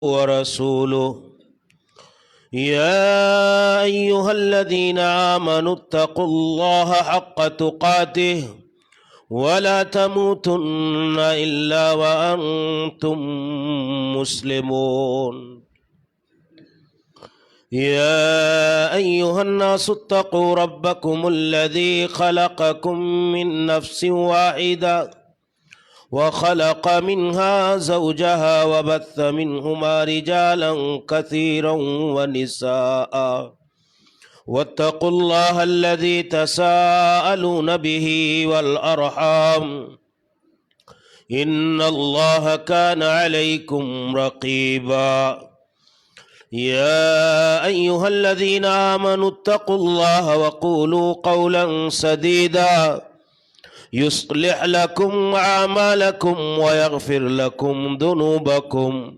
ورسوله يا أيها الذين آمنوا اتقوا الله حق تقاته ولا تموتن إلا وأنتم مسلمون يا أيها الناس اتقوا ربكم الذي خلقكم من نفس واحدة وخلق منها زوجها وبث منهما رجالا كثيرا ونساء واتقوا الله الذي تساءلون به والأرحام إن الله كان عليكم رقيبا يا أيها الذين آمنوا اتقوا الله وقولوا قولا سديدا يصلح لكم أعمالكم ويغفر لكم ذنوبكم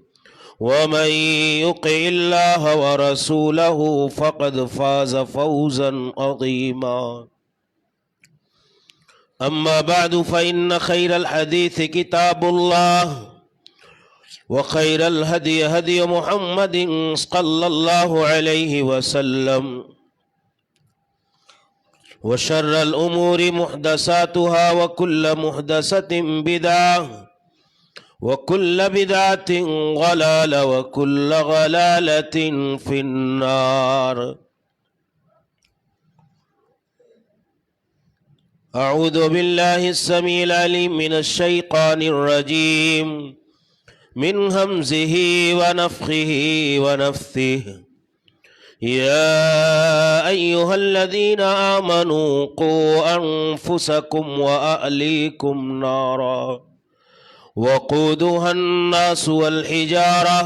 ومن يطع الله ورسوله فقد فاز فوزا عظيما أما بعد فإن خير الحديث كتاب الله وخير الهدي هدي محمد صلى الله عليه وسلم وشر الأمور محدثاتها وكل محدثة بدعة وكل بدعة ضلالة وكل ضلالة في النار. أعوذ بالله السميع العليم من الشيطان الرجيم من همزه ونفخه ونفثه. يا أيها الذين آمنوا قوا أنفسكم وأهليكم نارا وقودها الناس والحجارة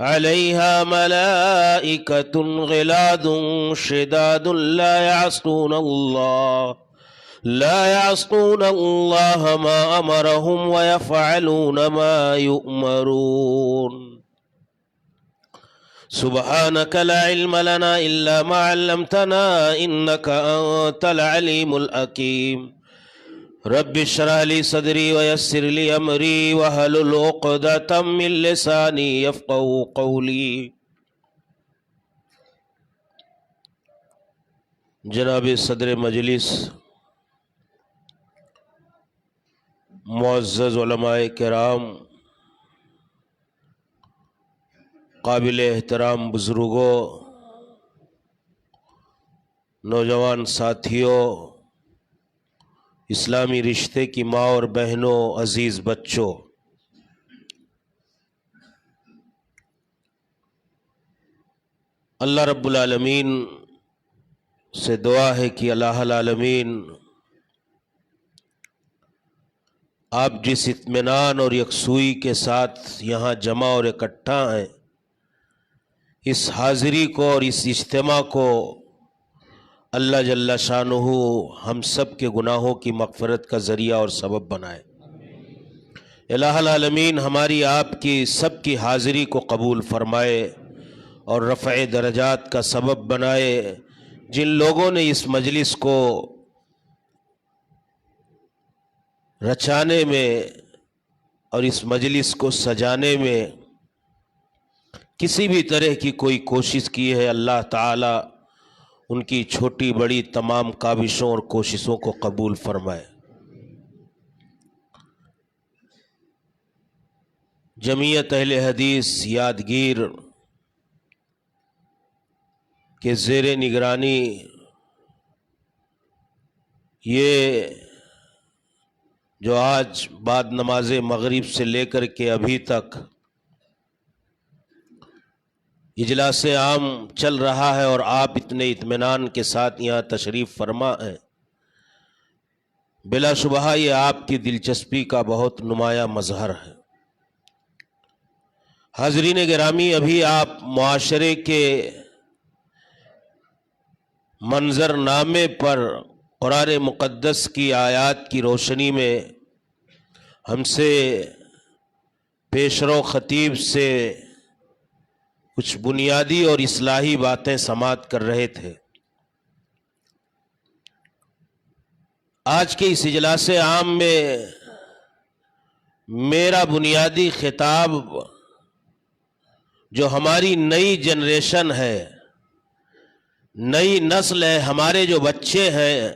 عليها ملائكة غلاظ شداد لا يعصون الله ما أمرهم ويفعلون ما يؤمرون. سبحانك لا علم لنا إلا ما علمتنا إنك أنت العليم الحكيم. رب اشرح لي صدري ويسر لي أمري واحلل عقدة من لساني يفقهوا قولي. جناب صدر مجلس، معزز علماء کرام، قابل احترام بزرگوں، نوجوان ساتھیوں، اسلامی رشتے کی ماں اور بہنوں، عزیز بچوں، اللہ رب العالمین سے دعا ہے کہ الہ العالمین آپ جس اطمینان اور یکسوئی کے ساتھ یہاں جمع اور اکٹھا ہیں، اس حاضری کو اور اس اجتماع کو اللہ جل شانہ ہم سب کے گناہوں کی مغفرت کا ذریعہ اور سبب بنائے۔ الہ العالمین ہماری آپ کی سب کی حاضری کو قبول فرمائے اور رفع درجات کا سبب بنائے۔ جن لوگوں نے اس مجلس کو رچانے میں اور اس مجلس کو سجانے میں کسی بھی طرح کی کوئی کوشش کی ہے، اللہ تعالی ان کی چھوٹی بڑی تمام کاوشوں اور کوششوں کو قبول فرمائے۔ جمعیت اہل حدیث یادگیر کے زیر نگرانی یہ جو آج بعد نماز مغرب سے لے کر کے ابھی تک اجلاس عام چل رہا ہے اور آپ اتنے اطمینان کے ساتھ یہاں تشریف فرما ہیں، بلا شبہ یہ آپ کی دلچسپی کا بہت نمایاں مظہر ہے۔ حاضرین گرامی، ابھی آپ معاشرے کے منظر نامے پر قرآن مقدس کی آیات کی روشنی میں ہم سے پیشرو خطیب سے کچھ بنیادی اور اصلاحی باتیں سماعت کر رہے تھے۔ آج کے اس اجلاس عام میں میرا بنیادی خطاب جو ہماری نئی جنریشن ہے، نئی نسل ہے، ہمارے جو بچے ہیں،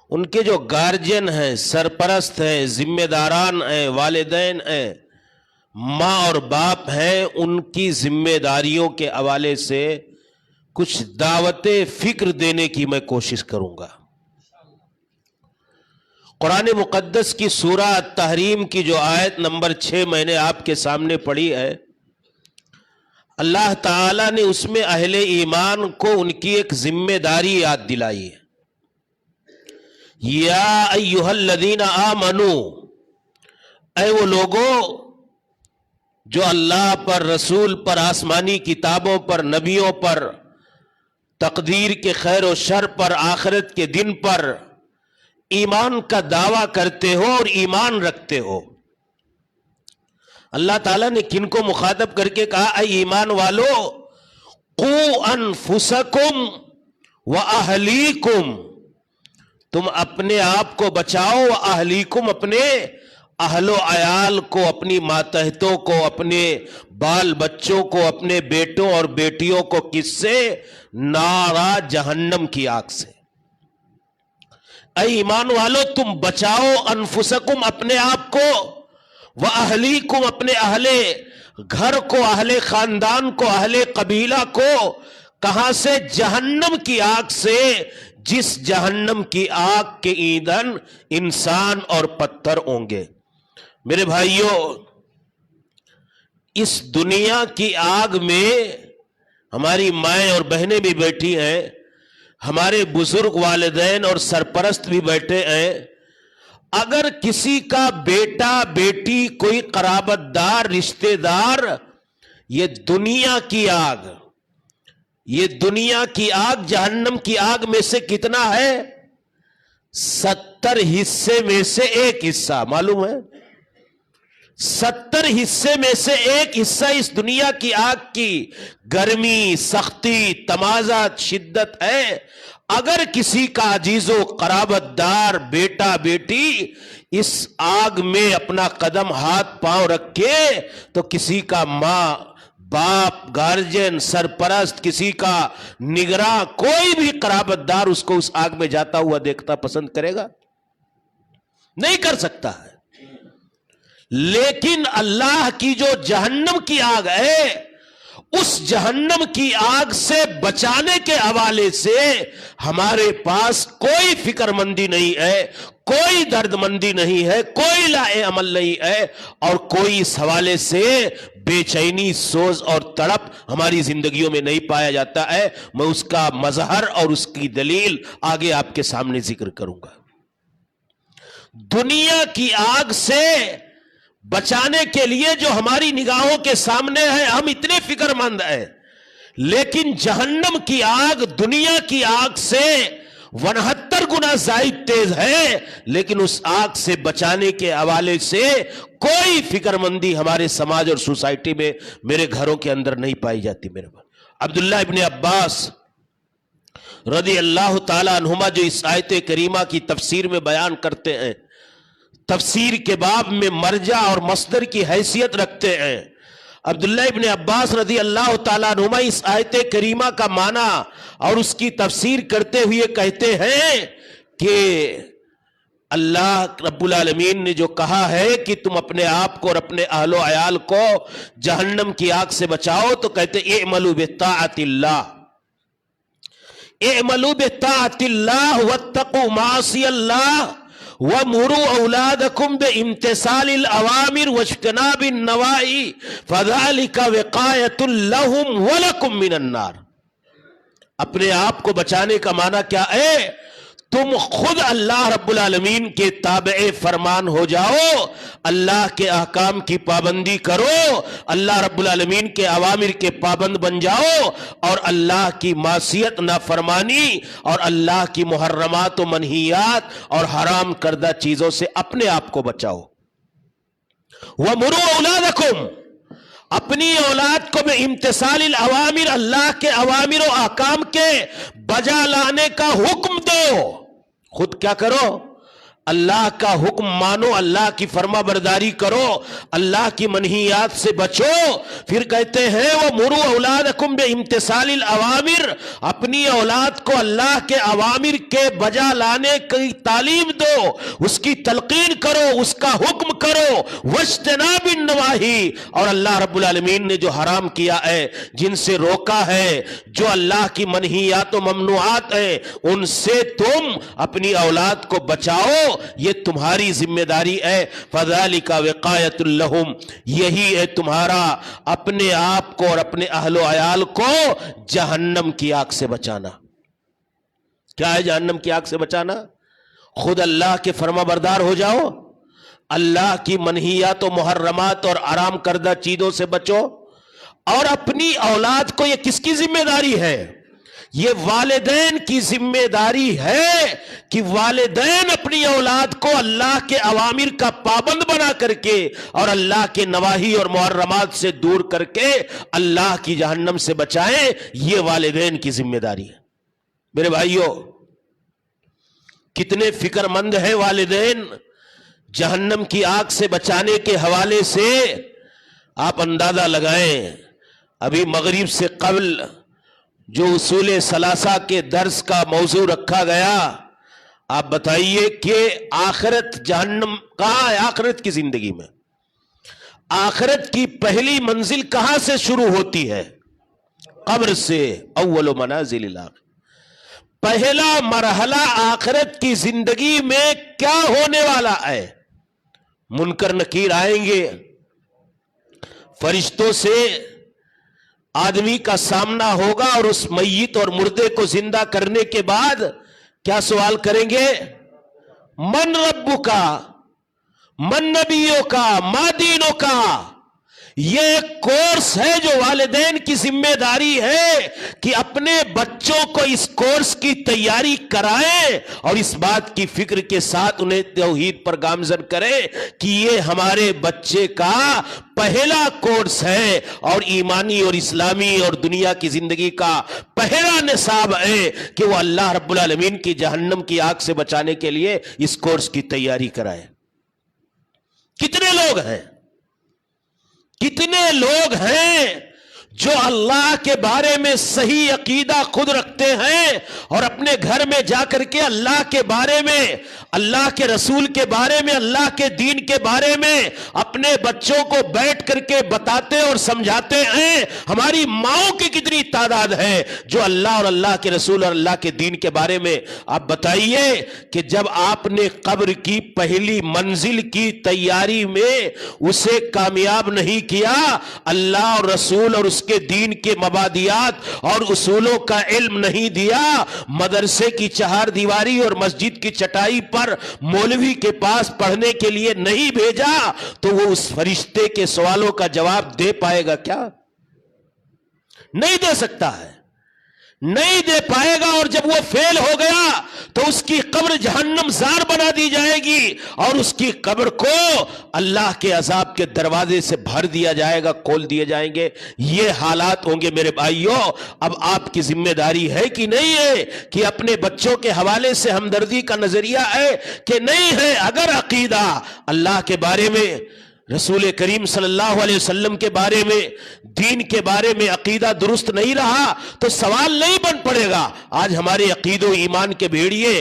ان کے جو گارجین ہیں، سرپرست ہیں، ذمہ داران ہیں، والدین ہیں، ماں اور باپ ہیں، ان کی ذمہ داریوں کے حوالے سے کچھ دعوت فکر دینے کی میں کوشش کروں گا۔ قرآن مقدس کی سورہ التحریم کی جو آیت نمبر 6 میں نے آپ کے سامنے پڑھی ہے، اللہ تعالیٰ نے اس میں اہل ایمان کو ان کی ایک ذمہ داری یاد دلائی ہے۔ یا ایھا الذین آمنو، اے وہ لوگوں جو اللہ پر، رسول پر، آسمانی کتابوں پر، نبیوں پر، تقدیر کے خیر و شر پر، آخرت کے دن پر ایمان کا دعویٰ کرتے ہو اور ایمان رکھتے ہو۔ اللہ تعالیٰ نے کن کو مخاطب کر کے کہا؟ اے ایمان والو، قو انفسکم واہلیکم، تم اپنے آپ کو بچاؤ، اہلیکم، اپنے اہل و عیال کو، اپنی ماتحتوں کو، اپنے بال بچوں کو، اپنے بیٹوں اور بیٹیوں کو، کس سے؟ نارا جہنم کی آگ سے۔ اے ایمان والو، تم بچاؤ انفسکم، اپنے آپ کو، واہلیکم، اپنے اہل گھر کو، اہل خاندان کو، اہل قبیلہ کو، کہاں سے؟ جہنم کی آگ سے، جس جہنم کی آگ کے ایندھن انسان اور پتھر ہوں گے۔ میرے بھائیوں، اس دنیا کی آگ میں ہماری مائیں اور بہنیں بھی بیٹھی ہیں، ہمارے بزرگ والدین اور سرپرست بھی بیٹھے ہیں۔ اگر کسی کا بیٹا، بیٹی، کوئی قرابت دار، رشتہ دار، یہ دنیا کی آگ، یہ دنیا کی آگ، جہنم کی آگ میں سے کتنا ہے؟ 70 حصے میں سے ایک حصہ، معلوم ہے؟ 70 حصے میں سے ایک حصہ اس دنیا کی آگ کی گرمی، سختی، تمازت، شدت ہے۔ اگر کسی کا عزیز و قرابت دار، بیٹا، بیٹی اس آگ میں اپنا قدم، ہاتھ، پاؤں رکھے، تو کسی کا ماں، باپ، گارجین، سرپرست، کسی کا نگراں، کوئی بھی قرابت دار اس کو اس آگ میں جاتا ہوا دیکھتا پسند کرے گا؟ نہیں کر سکتا ہے۔ لیکن اللہ کی جو جہنم کی آگ ہے، اس جہنم کی آگ سے بچانے کے حوالے سے ہمارے پاس کوئی فکر مندی نہیں ہے، کوئی درد مندی نہیں ہے، کوئی لائے عمل نہیں ہے، اور کوئی اس حوالے سے بے چینی، سوز اور تڑپ ہماری زندگیوں میں نہیں پایا جاتا ہے۔ میں اس کا مظہر اور اس کی دلیل آگے آپ کے سامنے ذکر کروں گا۔ دنیا کی آگ سے بچانے کے لیے جو ہماری نگاہوں کے سامنے ہے، ہم اتنے فکر مند ہیں، لیکن جہنم کی آگ دنیا کی آگ سے 69 گنا زائد تیز ہے، لیکن اس آگ سے بچانے کے حوالے سے کوئی فکر مندی ہمارے سماج اور سوسائٹی میں، میرے گھروں کے اندر نہیں پائی جاتی۔ میرے عبداللہ ابن عباس رضی اللہ تعالی عنہما جو اس آیت کریمہ کی تفسیر میں بیان کرتے ہیں، تفسیر کے باب میں مرجع اور مصدر کی حیثیت رکھتے ہیں۔ عبداللہ ابن عباس رضی اللہ تعالیٰ عنہما اس آیت کریمہ کا معنی اور اس کی تفسیر کرتے ہوئے کہتے ہیں کہ اللہ رب العالمین نے جو کہا ہے کہ تم اپنے آپ کو اور اپنے اہل و عیال کو جہنم کی آگ سے بچاؤ، تو کہتے اعملوا بطاعت اللہ، اعملوا بطاعت اللہ واتقوا معاصی اللہ وَمُرُوا أَوْلَادَكُمْ بِامْتِثَالِ الْأَوَامِرِ وَاجْتِنَابِ النَّوَاهِي فَذَلِكَ وِقَایَةٌ لَهُمْ وَلَكُمْ مِنَ النَّارِ۔ اپنے آپ کو بچانے کا معنی کیا ہے؟ تم خود اللہ رب العالمین کے تابع فرمان ہو جاؤ، اللہ کے احکام کی پابندی کرو، اللہ رب العالمین کے اوامر کے پابند بن جاؤ، اور اللہ کی معصیت، نافرمانی اور اللہ کی محرمات و منہیات اور حرام کردہ چیزوں سے اپنے آپ کو بچاؤ۔ وَمُرُوا أَوْلَادَكُمْ، اپنی اولاد کو بِامْتِثَالِ الْأَوَامِرِ، اللہ کے اوامر و احکام کے بجا لانے کا حکم دو۔ خود کیا کرو؟ اللہ کا حکم مانو، اللہ کی فرما برداری کرو، اللہ کی منہیات سے بچو۔ پھر کہتے ہیں وَمُرُوا أَوْلَادَكُمْ بِامْتِثَالِ الْأَوَامِرِ، اپنی اولاد کو اللہ کے اوامر کے بجا لانے کی تعلیم دو، اس کی تلقین کرو، اس کا حکم کرو۔ وَاجْتِنَابِ النَّوَاہِی، اور اللہ رب العالمین نے جو حرام کیا ہے، جن سے روکا ہے، جو اللہ کی منہیات و ممنوعات ہیں، ان سے تم اپنی اولاد کو بچاؤ، یہ تمہاری ذمہ داری ہے۔ فَذَلِكَ وِقَایَةٌ لَهُمْ، یہی ہے تمہارا اپنے آپ کو اور اپنے اہل و عیال کو جہنم کی آگ سے بچانا۔ کیا ہے جہنم کی آگ سے بچانا؟ خود اللہ کے فرما بردار ہو جاؤ، اللہ کی منہیات و محرمات اور حرام کردہ چیزوں سے بچو، اور اپنی اولاد کو، یہ کس کی ذمہ داری ہے؟ یہ والدین کی ذمہ داری ہے کہ والدین اپنی اولاد کو اللہ کے اوامر کا پابند بنا کر کے اور اللہ کے نواہی اور محرمات سے دور کر کے اللہ کی جہنم سے بچائیں۔ یہ والدین کی ذمہ داری ہے۔ میرے بھائیوں، کتنے فکر مند ہیں والدین جہنم کی آگ سے بچانے کے حوالے سے، آپ اندازہ لگائیں۔ ابھی مغرب سے قبل جو اصول ثلاثہ کے درس کا موضوع رکھا گیا، آپ بتائیے کہ آخرت جہنم کہاں ہے؟ آخرت کی زندگی میں آخرت کی پہلی منزل کہاں سے شروع ہوتی ہے؟ قبر سے۔ اول منازل الاخرہ، پہلا مرحلہ آخرت کی زندگی میں کیا ہونے والا ہے؟ منکر نکیر آئیں گے، فرشتوں سے آدمی کا سامنا ہوگا، اور اس میت اور مردے کو زندہ کرنے کے بعد کیا سوال کریں گے؟ من ربک، من نبیک، ما دینک۔ یہ ایک کورس ہے جو والدین کی ذمہ داری ہے کہ اپنے بچوں کو اس کورس کی تیاری کرائیں، اور اس بات کی فکر کے ساتھ انہیں توحید پر گامزن کریں کہ یہ ہمارے بچے کا پہلا کورس ہے، اور ایمانی اور اسلامی اور دنیا کی زندگی کا پہلا نصاب ہے کہ وہ اللہ رب العالمین کی جہنم کی آگ سے بچانے کے لیے اس کورس کی تیاری کرائے۔ کتنے لوگ ہیں، کتنے لوگ ہیں جو اللہ کے بارے میں صحیح عقیدہ خود رکھتے ہیں، اور اپنے گھر میں جا کر کے اللہ کے بارے میں، اللہ کے رسول کے بارے میں، اللہ کے دین کے بارے میں اپنے بچوں کو بیٹھ کر کے بتاتے اور سمجھاتے ہیں۔ ہماری ماؤں کی کتنی تعداد ہے جو اللہ اور اللہ کے رسول اور اللہ کے دین کے بارے میں۔ آپ بتائیے کہ جب آپ نے قبر کی پہلی منزل کی تیاری میں اسے کامیاب نہیں کیا، اللہ اور رسول اور اس کے دین کے مبادیات اور اصولوں کا علم نہیں دیا، مدرسے کی چہار دیواری اور مسجد کی چٹائی پر مولوی کے پاس پڑھنے کے لیے نہیں بھیجا، تو وہ اس فرشتے کے سوالوں کا جواب دے پائے گا کیا؟ نہیں دے سکتا ہے، نہیں دے پائے گا۔ اور جب وہ فیل ہو گیا تو اس کی قبر جہنم زار بنا دی جائے گی، اور اس کی قبر کو اللہ کے عذاب کے دروازے سے بھر دیا جائے گا، کھول دیے جائیں گے۔ یہ حالات ہوں گے میرے بھائیوں۔ اب آپ کی ذمہ داری ہے کہ نہیں ہے کہ اپنے بچوں کے حوالے سے ہمدردی کا نظریہ ہے کہ نہیں ہے؟ اگر عقیدہ اللہ کے بارے میں، رسول کریم صلی اللہ علیہ وسلم کے بارے میں، دین کے بارے میں عقیدہ درست نہیں رہا تو سوال نہیں بن پڑے گا۔ آج ہمارے عقید و ایمان کے بھیڑیے،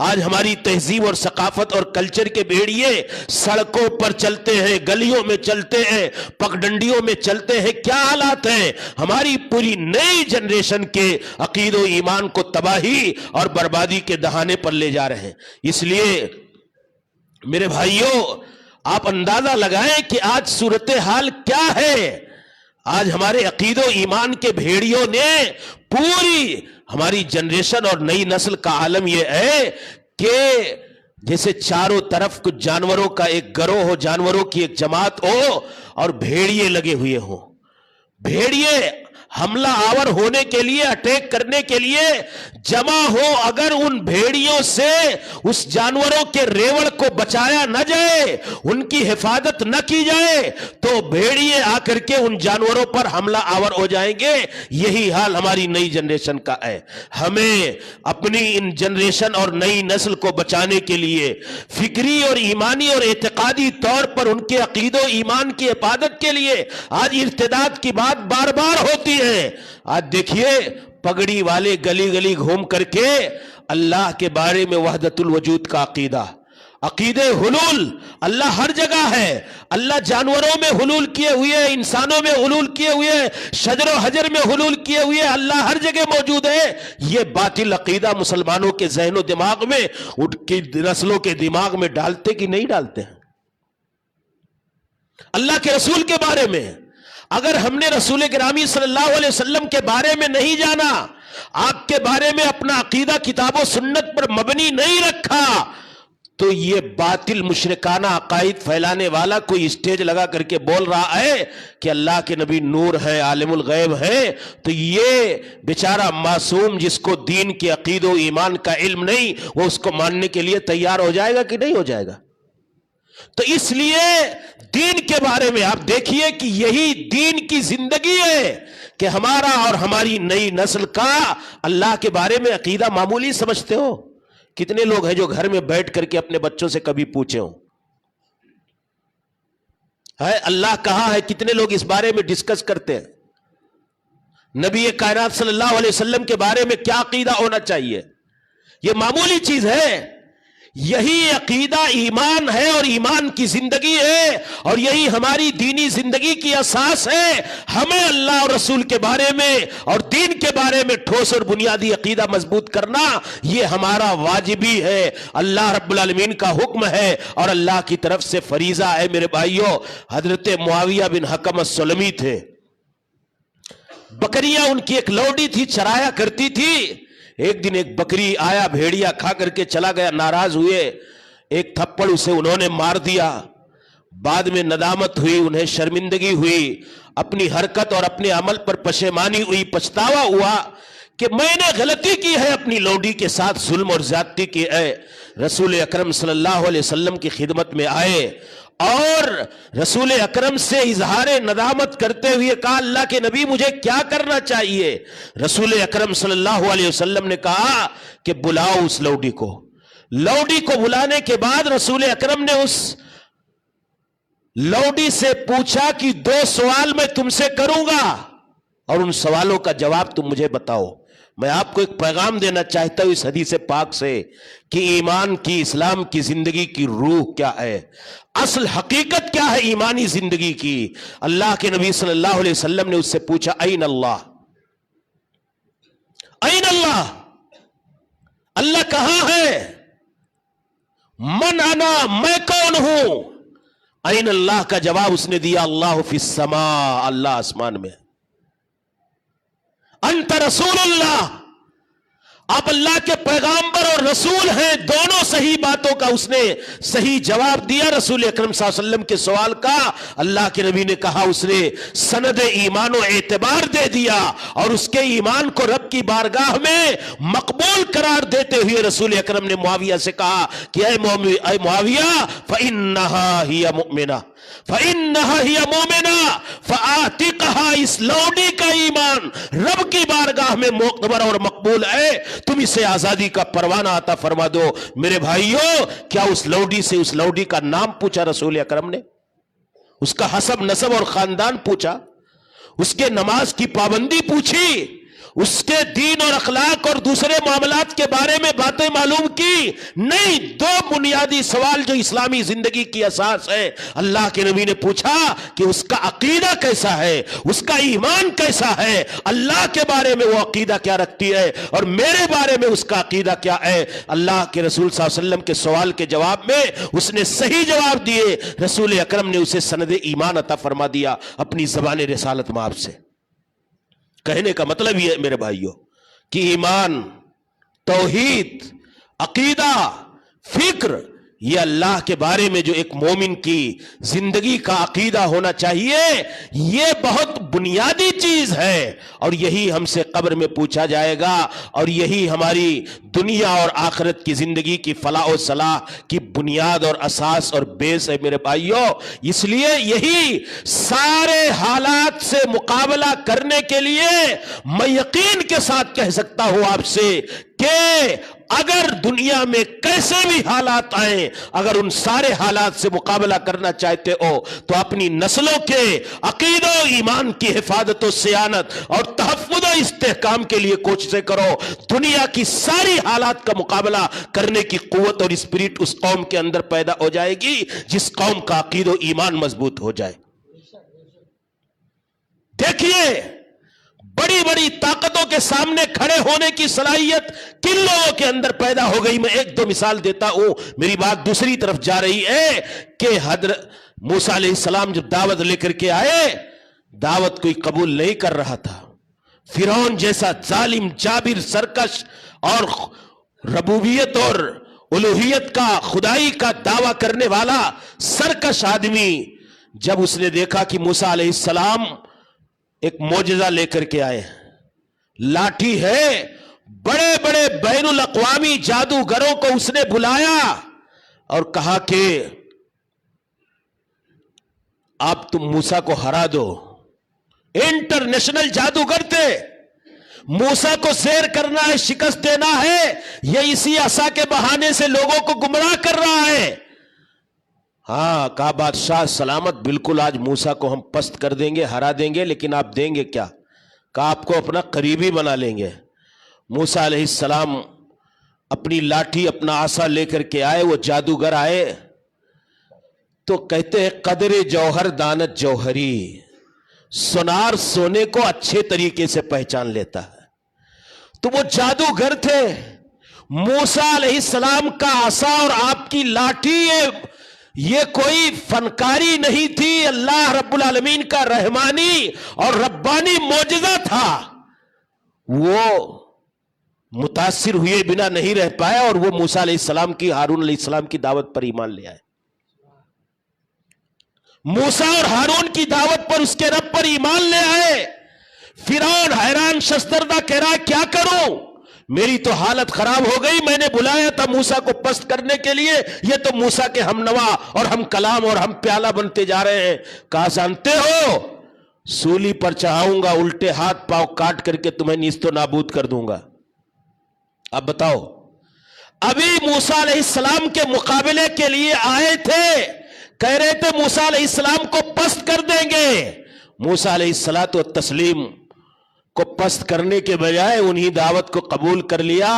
آج ہماری تہذیب اور ثقافت اور کلچر کے بھیڑیے سڑکوں پر چلتے ہیں، گلیوں میں چلتے ہیں، پگڈنڈیوں میں چلتے ہیں۔ کیا حالات ہیں؟ ہماری پوری نئی جنریشن کے عقید و ایمان کو تباہی اور بربادی کے دہانے پر لے جا رہے ہیں۔ اس لیے میرے بھائیوں، آپ اندازہ لگائیں کہ آج صورتحال کیا ہے۔ آج ہمارے عقید و ایمان کے بھیڑیوں نے پوری ہماری جنریشن اور نئی نسل کا عالم یہ ہے کہ جیسے چاروں طرف کچھ جانوروں کا ایک گروہ ہو، جانوروں کی ایک جماعت ہو، اور بھیڑیے لگے ہوئے ہوں۔ بھیڑیے حملہ آور ہونے کے لیے, اٹیک کرنے کے لیے جمع ہو, اگر ان بھیڑیوں سے اس جانوروں کے ریوڑ کو بچایا نہ جائے, ان کی حفاظت نہ کی جائے, تو بھیڑیے آ کر کے ان جانوروں پر حملہ آور ہو جائیں گے. یہی حال ہماری نئی جنریشن کا ہے. ہمیں اپنی ان جنریشن اور نئی نسل کو بچانے کے لیے فکری اور ایمانی اور اعتقادی طور پر ان کے عقید و ایمان کی حفاظت کے لیے آج ارتداد کی بات بار بار ہوتی ہے. آج دیکھیے پگڑی والے گلی گلی گھوم کر کے اللہ کے بارے میں وحدت الوجود کا عقیدہ, عقیدے حلول, اللہ ہر جگہ ہے, اللہ جانوروں میں حلول کیے ہوئے, انسانوں میں حلول کیے ہوئے, شجر و حجر میں حلول کیے ہوئے, اللہ ہر جگہ موجود ہے. یہ باطل عقیدہ مسلمانوں کے ذہن و دماغ میں, ان کی نسلوں کے دماغ میں ڈالتے کہ نہیں ڈالتے ہیں؟ اللہ کے رسول کے بارے میں اگر ہم نے رسول گرامی صلی اللہ علیہ وسلم کے بارے میں نہیں جانا, آپ کے بارے میں اپنا عقیدہ کتاب و سنت پر مبنی نہیں رکھا, تو یہ باطل مشرکانہ عقائد پھیلانے والا کوئی اسٹیج لگا کر کے بول رہا ہے کہ اللہ کے نبی نور ہے, عالم الغیب ہے, تو یہ بیچارہ معصوم جس کو دین کے عقید و ایمان کا علم نہیں, وہ اس کو ماننے کے لیے تیار ہو جائے گا کہ نہیں ہو جائے گا؟ تو اس لیے دین کے بارے میں آپ دیکھیے کہ یہی دین کی زندگی ہے کہ ہمارا اور ہماری نئی نسل کا اللہ کے بارے میں عقیدہ معمولی سمجھتے ہو. کتنے لوگ ہیں جو گھر میں بیٹھ کر کے اپنے بچوں سے کبھی پوچھے ہوں ہے اللہ کہاں ہے؟ کتنے لوگ اس بارے میں ڈسکس کرتے ہیں؟ نبی کائنات صلی اللہ علیہ وسلم کے بارے میں کیا عقیدہ ہونا چاہیے؟ یہ معمولی چیز ہے. یہی عقیدہ ایمان ہے اور ایمان کی زندگی ہے, اور یہی ہماری دینی زندگی کی اساس ہے. ہمیں اللہ اور رسول کے بارے میں اور دین کے بارے میں ٹھوس اور بنیادی عقیدہ مضبوط کرنا یہ ہمارا واجبی ہے, اللہ رب العالمین کا حکم ہے اور اللہ کی طرف سے فریضہ ہے. میرے بھائیوں, حضرت معاویہ بن حکم السلمی تھے, بکریاں ان کی ایک لوڈی تھی, چرایا کرتی تھی. ایک دن ایک بکری آیا, بھیڑیا کھا کر کے چلا گیا, ناراض ہوئے, ایک تھپڑ اسے انہوں نے مار دیا. بعد میں ندامت ہوئی, انہیں شرمندگی ہوئی, اپنی حرکت اور اپنے عمل پر پشیمانی ہوئی, پچھتاوا ہوا کہ میں نے غلطی کی ہے, اپنی لوڈی کے ساتھ ظلم اور زیادتی کی ہے. رسول اکرم صلی اللہ علیہ وسلم کی خدمت میں آئے اور رسول اکرم سے اظہار ندامت کرتے ہوئے کہا, اللہ کے نبی مجھے کیا کرنا چاہیے؟ رسول اکرم صلی اللہ علیہ وسلم نے کہا کہ بلاؤ اس لوڈی کو. لوڈی کو بلانے کے بعد رسول اکرم نے اس لوڈی سے پوچھا کہ 2 سوال میں تم سے کروں گا اور ان سوالوں کا جواب تم مجھے بتاؤ. میں آپ کو ایک پیغام دینا چاہتا ہوں اس حدیث پاک سے کہ ایمان کی, اسلام کی زندگی کی روح کیا ہے, اصل حقیقت کیا ہے ایمانی زندگی کی. اللہ کے نبی صلی اللہ علیہ وسلم نے اس سے پوچھا, این اللہ, این اللہ, اللہ کہاں ہے؟ من انا, میں کون ہوں؟ این اللہ کا جواب اس نے دیا, اللہ فی السماء, اللہ آسمان میں. انت رسول اللہ, آپ اللہ کے پیغامبر اور رسول ہیں. دونوں صحیح باتوں کا اس نے صحیح جواب دیا رسول اکرم صلی اللہ علیہ وسلم کے سوال کا. اللہ کے نبی نے کہا, اس نے سند ایمان و اعتبار دے دیا اور اس کے ایمان کو رب کی بارگاہ میں مقبول قرار دیتے ہوئے رسول اکرم نے معاویہ سے کہا کہ اے معاویہ, فَإِنَّهَا هِيَ مُؤْمِنَةٌ فَإِنَّهَا هِيَ مُؤْمِنَةٌ فَآتِقْهَا, اس لوڈی کا ایمان رب کی بارگاہ میں معتبر اور مقبول ہے, تم اسے آزادی کا پروانہ عطا فرما دو. میرے بھائیوں, کیا اس لوڈی سے اس لوڈی کا نام پوچھا رسول اکرم نے؟ اس کا حسب نسب اور خاندان پوچھا؟ اس کے نماز کی پابندی پوچھی؟ اس کے دین اور اخلاق اور دوسرے معاملات کے بارے میں باتیں معلوم کی؟ نہیں. 2 بنیادی سوال جو اسلامی زندگی کی اساس ہے, اللہ کے نبی نے پوچھا کہ اس کا عقیدہ کیسا ہے, اس کا ایمان کیسا ہے, اللہ کے بارے میں وہ عقیدہ کیا رکھتی ہے اور میرے بارے میں اس کا عقیدہ کیا ہے. اللہ کے رسول صلی اللہ علیہ وسلم کے سوال کے جواب میں اس نے صحیح جواب دیے. رسول اکرم نے اسے سند ایمان عطا فرما دیا اپنی زبان رسالت مآب سے. کہنے کا مطلب یہ ہے میرے بھائیوں کہ ایمان, توحید, عقیدہ, فکر, یہ اللہ کے بارے میں جو ایک مومن کی زندگی کا عقیدہ ہونا چاہیے، یہ بہت بنیادی چیز ہے، اور یہی ہم سے قبر میں پوچھا جائے گا، اور یہی ہماری دنیا اور آخرت کی زندگی کی فلاح و صلاح کی بنیاد اور اساس اور بیس ہے میرے بھائیوں۔ اس لیے یہی سارے حالات سے مقابلہ کرنے کے لیے میں یقین کے ساتھ کہہ سکتا ہوں آپ سے کہ اگر دنیا میں کیسے بھی حالات آئیں، اگر ان سارے حالات سے مقابلہ کرنا چاہتے ہو تو اپنی نسلوں کے عقیدہ و ایمان کی حفاظت و صیانت اور تحفظ و استحکام کے لیے کوششیں کرو۔ دنیا کی ساری حالات کا مقابلہ کرنے کی قوت اور اسپرٹ اس قوم کے اندر پیدا ہو جائے گی جس قوم کا عقیدہ و ایمان مضبوط ہو جائے۔ دیکھیے، بڑی بڑی طاقتوں کے سامنے کھڑے ہونے کی صلاحیت کن لوگوں کے اندر پیدا ہو گئی؟ میں ایک دو مثال دیتا ہوں، میری بات دوسری طرف جا رہی ہے کہ حضرت موسیٰ علیہ السلام جب دعوت لے کر کے آئے، دعوت کوئی قبول نہیں کر رہا تھا۔ فرعون جیسا ظالم، جابر، سرکش اور ربوبیت اور الوہیت کا، خدائی کا دعویٰ کرنے والا سرکش آدمی، جب اس نے دیکھا کہ موسیٰ علیہ السلام ایک معجزہ لے کر کے آئے، لاٹھی ہے، بڑے بڑے بین الاقوامی جادوگروں کو اس نے بلایا اور کہا کہ آپ تم موسیٰ کو ہرا دو۔ انٹرنیشنل جادوگر تھے، موسیٰ کو زیر کرنا ہے، شکست دینا ہے، یہ اسی عصا کے بہانے سے لوگوں کو گمراہ کر رہا ہے۔ ہاں، کہا بادشاہ سلامت، بالکل آج موسیٰ کو ہم پست کر دیں گے، ہرا دیں گے، لیکن آپ دیں گے کیا؟ کہا آپ کو اپنا قریبی بنا لیں گے۔ موسیٰ علیہ السلام اپنی لاٹھی، اپنا عصا لے کر کے آئے، وہ جادوگر آئے تو کہتے ہیں قدر جوہر دانت جوہری، سونار سونے کو اچھے طریقے سے پہچان لیتا ہے۔ تو وہ جادوگر تھے، موسیٰ علیہ السلام کا عصا اور آپ کی لاٹھی یہ کوئی فنکاری نہیں تھی، اللہ رب العالمین کا رحمانی اور ربانی معجزہ تھا۔ وہ متاثر ہوئے بنا نہیں رہ پائے اور وہ موسیٰ علیہ السلام کی، ہارون علیہ السلام کی دعوت پر ایمان لے آئے۔ موسیٰ اور ہارون کی دعوت پر، اس کے رب پر ایمان لے آئے۔ فرعون حیران ششدردہ کہہ رہا ہے کیا کروں، میری تو حالت خراب ہو گئی، میں نے بلایا تھا موسیٰ کو پست کرنے کے لیے، یہ تو موسیٰ کے ہم نوا اور ہم کلام اور ہم پیالہ بنتے جا رہے ہیں۔ کہا جانتے ہو، سولی پر چڑھاؤں گا، الٹے ہاتھ پاؤں کاٹ کر کے تمہیں نیست و نابود کر دوں گا۔ اب بتاؤ، ابھی موسیٰ علیہ السلام کے مقابلے کے لیے آئے تھے، کہہ رہے تھے موسیٰ علیہ السلام کو پست کر دیں گے۔ موسیٰ علیہ الصلاۃ والتسلیم کو پست کرنے کے بجائے انہی دعوت کو قبول کر لیا،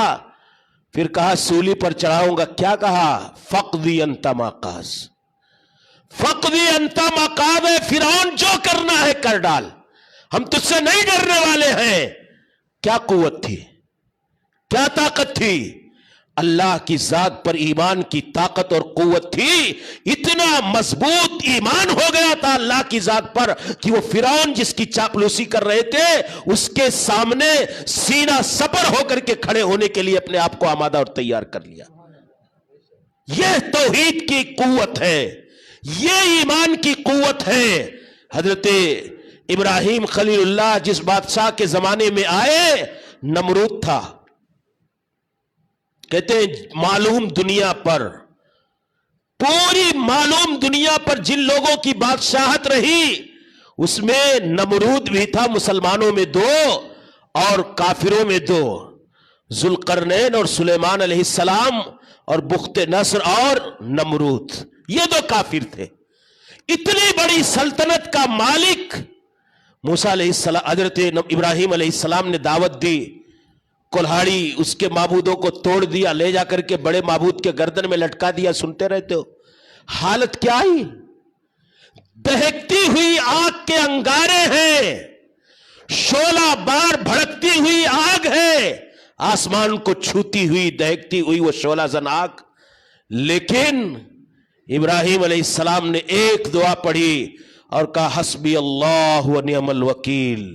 پھر کہا سولی پر چڑھاؤں گا۔ کیا کہا؟ فقضی انت ما قاض، فقضی انت ما قاض ہے، فرعون جو کرنا ہے کر ڈال، ہم تجھ سے نہیں ڈرنے والے ہیں۔ کیا قوت تھی، کیا طاقت تھی؟ اللہ کی ذات پر ایمان کی طاقت اور قوت تھی۔ اتنا مضبوط ایمان ہو گیا تھا اللہ کی ذات پر کہ وہ فرعون جس کی چاپلوسی کر رہے تھے، اس کے سامنے سینہ سپر ہو کر کے کھڑے ہونے کے لیے اپنے آپ کو آمادہ اور تیار کر لیا۔ یہ توحید کی قوت ہے، یہ ایمان کی قوت ہے۔ حضرت ابراہیم خلیل اللہ جس بادشاہ کے زمانے میں آئے، نمرود تھا۔ کہتے ہیں معلوم دنیا پر، پوری معلوم دنیا پر جن لوگوں کی بادشاہت رہی اس میں نمرود بھی تھا، مسلمانوں میں 2 اور کافروں میں 2، ذوالقرنین اور سلیمان علیہ السلام اور بخت نصر اور نمرود، یہ 2 کافر تھے۔ اتنی بڑی سلطنت کا مالک موسیٰ علیہ السلام، حضرت ابراہیم علیہ السلام نے دعوت دی، کلہاڑی اس کے معبودوں کو توڑ دیا، لے جا کر کے بڑے معبود کے گردن میں لٹکا دیا۔ سنتے رہتے ہو حالت کیا آئی؟ دہکتی ہوئی آگ کے انگارے ہیں، شعلہ بار بھڑکتی ہوئی آگ ہے، آسمان کو چھوتی ہوئی دہکتی ہوئی وہ شعلہ زن آگ۔ لیکن ابراہیم علیہ السلام نے ایک دعا پڑھی اور کہا حسبی اللہ و نعم الوکیل،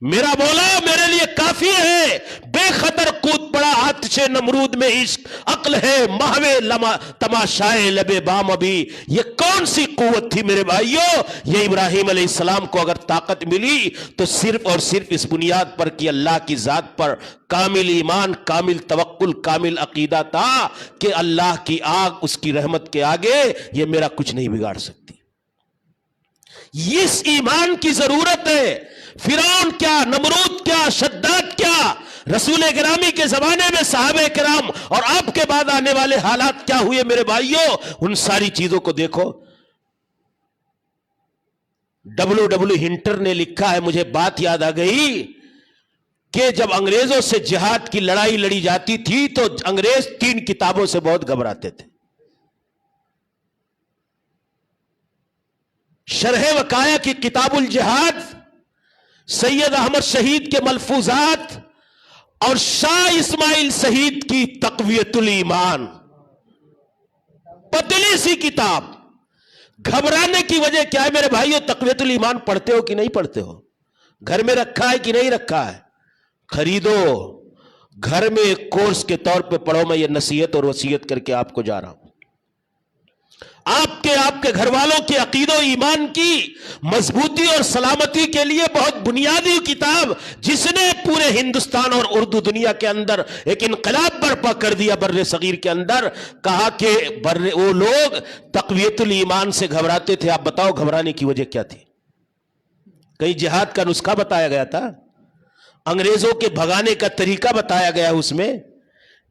میرا مولا میرے لیے کافی ہے، بے خطر کود پڑا آتش نمرود میں عشق، عقل ہے محو تماشائے لبے بام ابھی۔ یہ کون سی قوت تھی میرے بھائیوں؟ یہ ابراہیم علیہ السلام کو اگر طاقت ملی تو صرف اور صرف اس بنیاد پر کہ اللہ کی ذات پر کامل ایمان، کامل توکل، کامل عقیدہ تھا کہ اللہ کی آگ اس کی رحمت کے آگے یہ میرا کچھ نہیں بگاڑ سکتی۔ اس ایمان کی ضرورت ہے۔ فرعون کیا، نمرود کیا، شداد کیا، رسول گرامی کے زمانے میں صحابہ کرام اور آپ کے بعد آنے والے حالات کیا ہوئے میرے بھائیوں، ان ساری چیزوں کو دیکھو۔ ڈبلو ہنٹر نے لکھا ہے، مجھے بات یاد آ گئی کہ جب انگریزوں سے جہاد کی لڑائی لڑی جاتی تھی تو انگریز 3 کتابوں سے بہت گھبراتے تھے: شرح وقایہ کی کتاب الجہاد، سید احمد شہید کے ملفوظات، اور شاہ اسماعیل شہید کی تقویت الایمان، پتلی سی کتاب۔ گھبرانے کی وجہ کیا ہے میرے بھائیو؟ تقویت الایمان پڑھتے ہو کہ نہیں پڑھتے ہو؟ گھر میں رکھا ہے کہ نہیں رکھا ہے؟ خریدو، گھر میں ایک کورس کے طور پہ پڑھو۔ میں یہ نصیحت اور وصیت کر کے آپ کو جا رہا ہوں۔ آپ کے گھر والوں کے عقید و ایمان کی مضبوطی اور سلامتی کے لیے بہت بنیادی کتاب، جس نے پورے ہندوستان اور اردو دنیا کے اندر ایک انقلاب برپا کر دیا بر صغیر کے اندر، کہا کہ وہ لوگ تقویت الایمان سے گھبراتے تھے۔ آپ بتاؤ گھبرانے کی وجہ کیا تھی؟ کہیں جہاد کا نسخہ بتایا گیا تھا؟ انگریزوں کے بھگانے کا طریقہ بتایا گیا؟ اس میں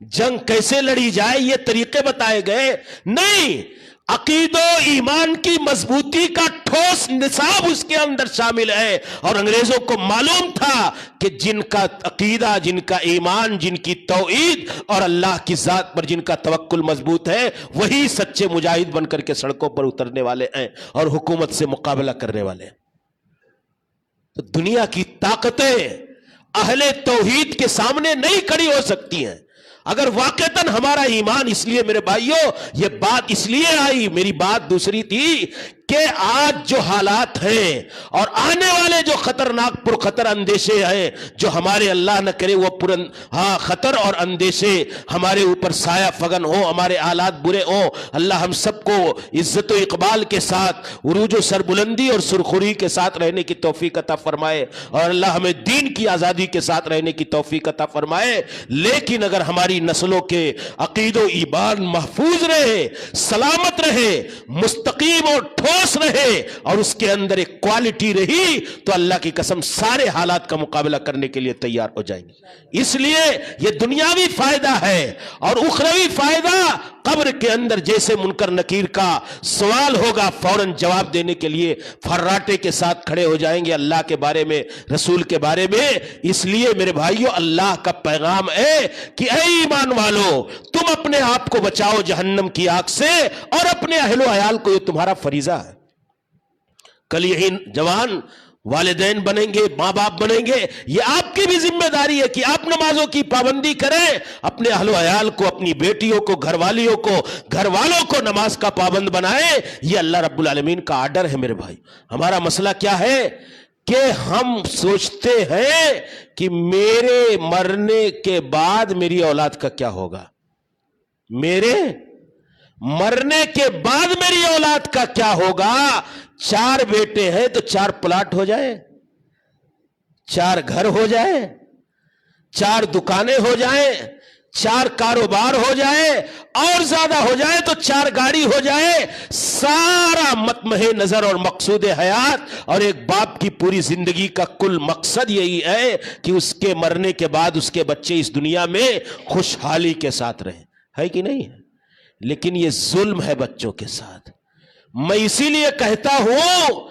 جنگ کیسے لڑی جائے یہ طریقے بتائے گئے؟ نہیں، عقید و ایمان کی مضبوطی کا ٹھوس نصاب اس کے اندر شامل ہے۔ اور انگریزوں کو معلوم تھا کہ جن کا عقیدہ، جن کا ایمان، جن کی توحید اور اللہ کی ذات پر جن کا توکل مضبوط ہے، وہی سچے مجاہد بن کر کے سڑکوں پر اترنے والے ہیں اور حکومت سے مقابلہ کرنے والے ہیں۔ تو دنیا کی طاقتیں اہل توحید کے سامنے نہیں کھڑی ہو سکتی ہیں۔ اگر واقعتاً ہمارا ایمان، اس لیے میرے بھائیوں یہ بات اس لیے آئی، میری بات دوسری تھی کہ آج جو حالات ہیں اور آنے والے جو خطرناک پرخطر اندیشے ہیں، جو ہمارے اللہ نہ کرے وہ خطر اور اندیشے ہمارے اوپر سایہ فگن ہو، ہمارے حالات برے ہوں، اللہ ہم سب کو عزت و اقبال کے ساتھ، عروج و سربلندی اور سرخوری کے ساتھ رہنے کی توفیق عطا فرمائے، اور اللہ ہمیں دین کی آزادی کے ساتھ رہنے کی توفیق عطا فرمائے۔ لیکن اگر ہماری نسلوں کے عقید و ایمان محفوظ رہے، سلامت رہے، مستقیم اور ٹھوس رہے، اور اس کے اندر ایک کوالٹی رہی، تو اللہ کی قسم سارے حالات کا مقابلہ کرنے کے لیے تیار ہو جائیں گے۔ اس لیے یہ دنیاوی فائدہ ہے، اور اخروی فائدہ قبر کے اندر جیسے منکر نکیر کا سوال ہوگا، فوراً جواب دینے کے لیے فراٹے کے ساتھ کھڑے ہو جائیں گے اللہ کے بارے میں، رسول کے بارے میں۔ اس لیے میرے بھائیو اللہ کا پیغام ہے کہ اے ایمان والو، تم اپنے آپ کو بچاؤ جہنم کی آگ سے، اور اپنے اہل و عیال کو، یہ تمہارا فریضہ ہے۔ کل یہی جوان والدین بنیں گے، ماں باپ بنیں گے، یہ آپ کی بھی ذمہ داری ہے کہ آپ نمازوں کی پابندی کریں، اپنے اہل و عیال کو، اپنی بیٹیوں کو، گھر والیوں کو، گھر والوں کو نماز کا پابند بنائیں۔ یہ اللہ رب العالمین کا آرڈر ہے میرے بھائی۔ ہمارا مسئلہ کیا ہے کہ ہم سوچتے ہیں کہ میرے مرنے کے بعد میری اولاد کا کیا ہوگا، میرے مرنے کے بعد میری اولاد کا کیا ہوگا۔ 4 بیٹے ہیں تو 4 پلاٹ ہو جائے، 4 گھر ہو جائے، 4 دکانیں ہو جائیں، 4 کاروبار ہو جائے، اور زیادہ ہو جائے تو 4 گاڑی ہو جائے۔ سارا مطمح نظر اور مقصود حیات اور ایک باپ کی پوری زندگی کا کل مقصد یہی ہے کہ اس کے مرنے کے بعد اس کے بچے اس دنیا میں خوشحالی کے ساتھ رہیں، ہے کہ نہیں ہے؟ لیکن یہ ظلم ہے بچوں کے ساتھ۔ میں اسی لیے کہتا ہوں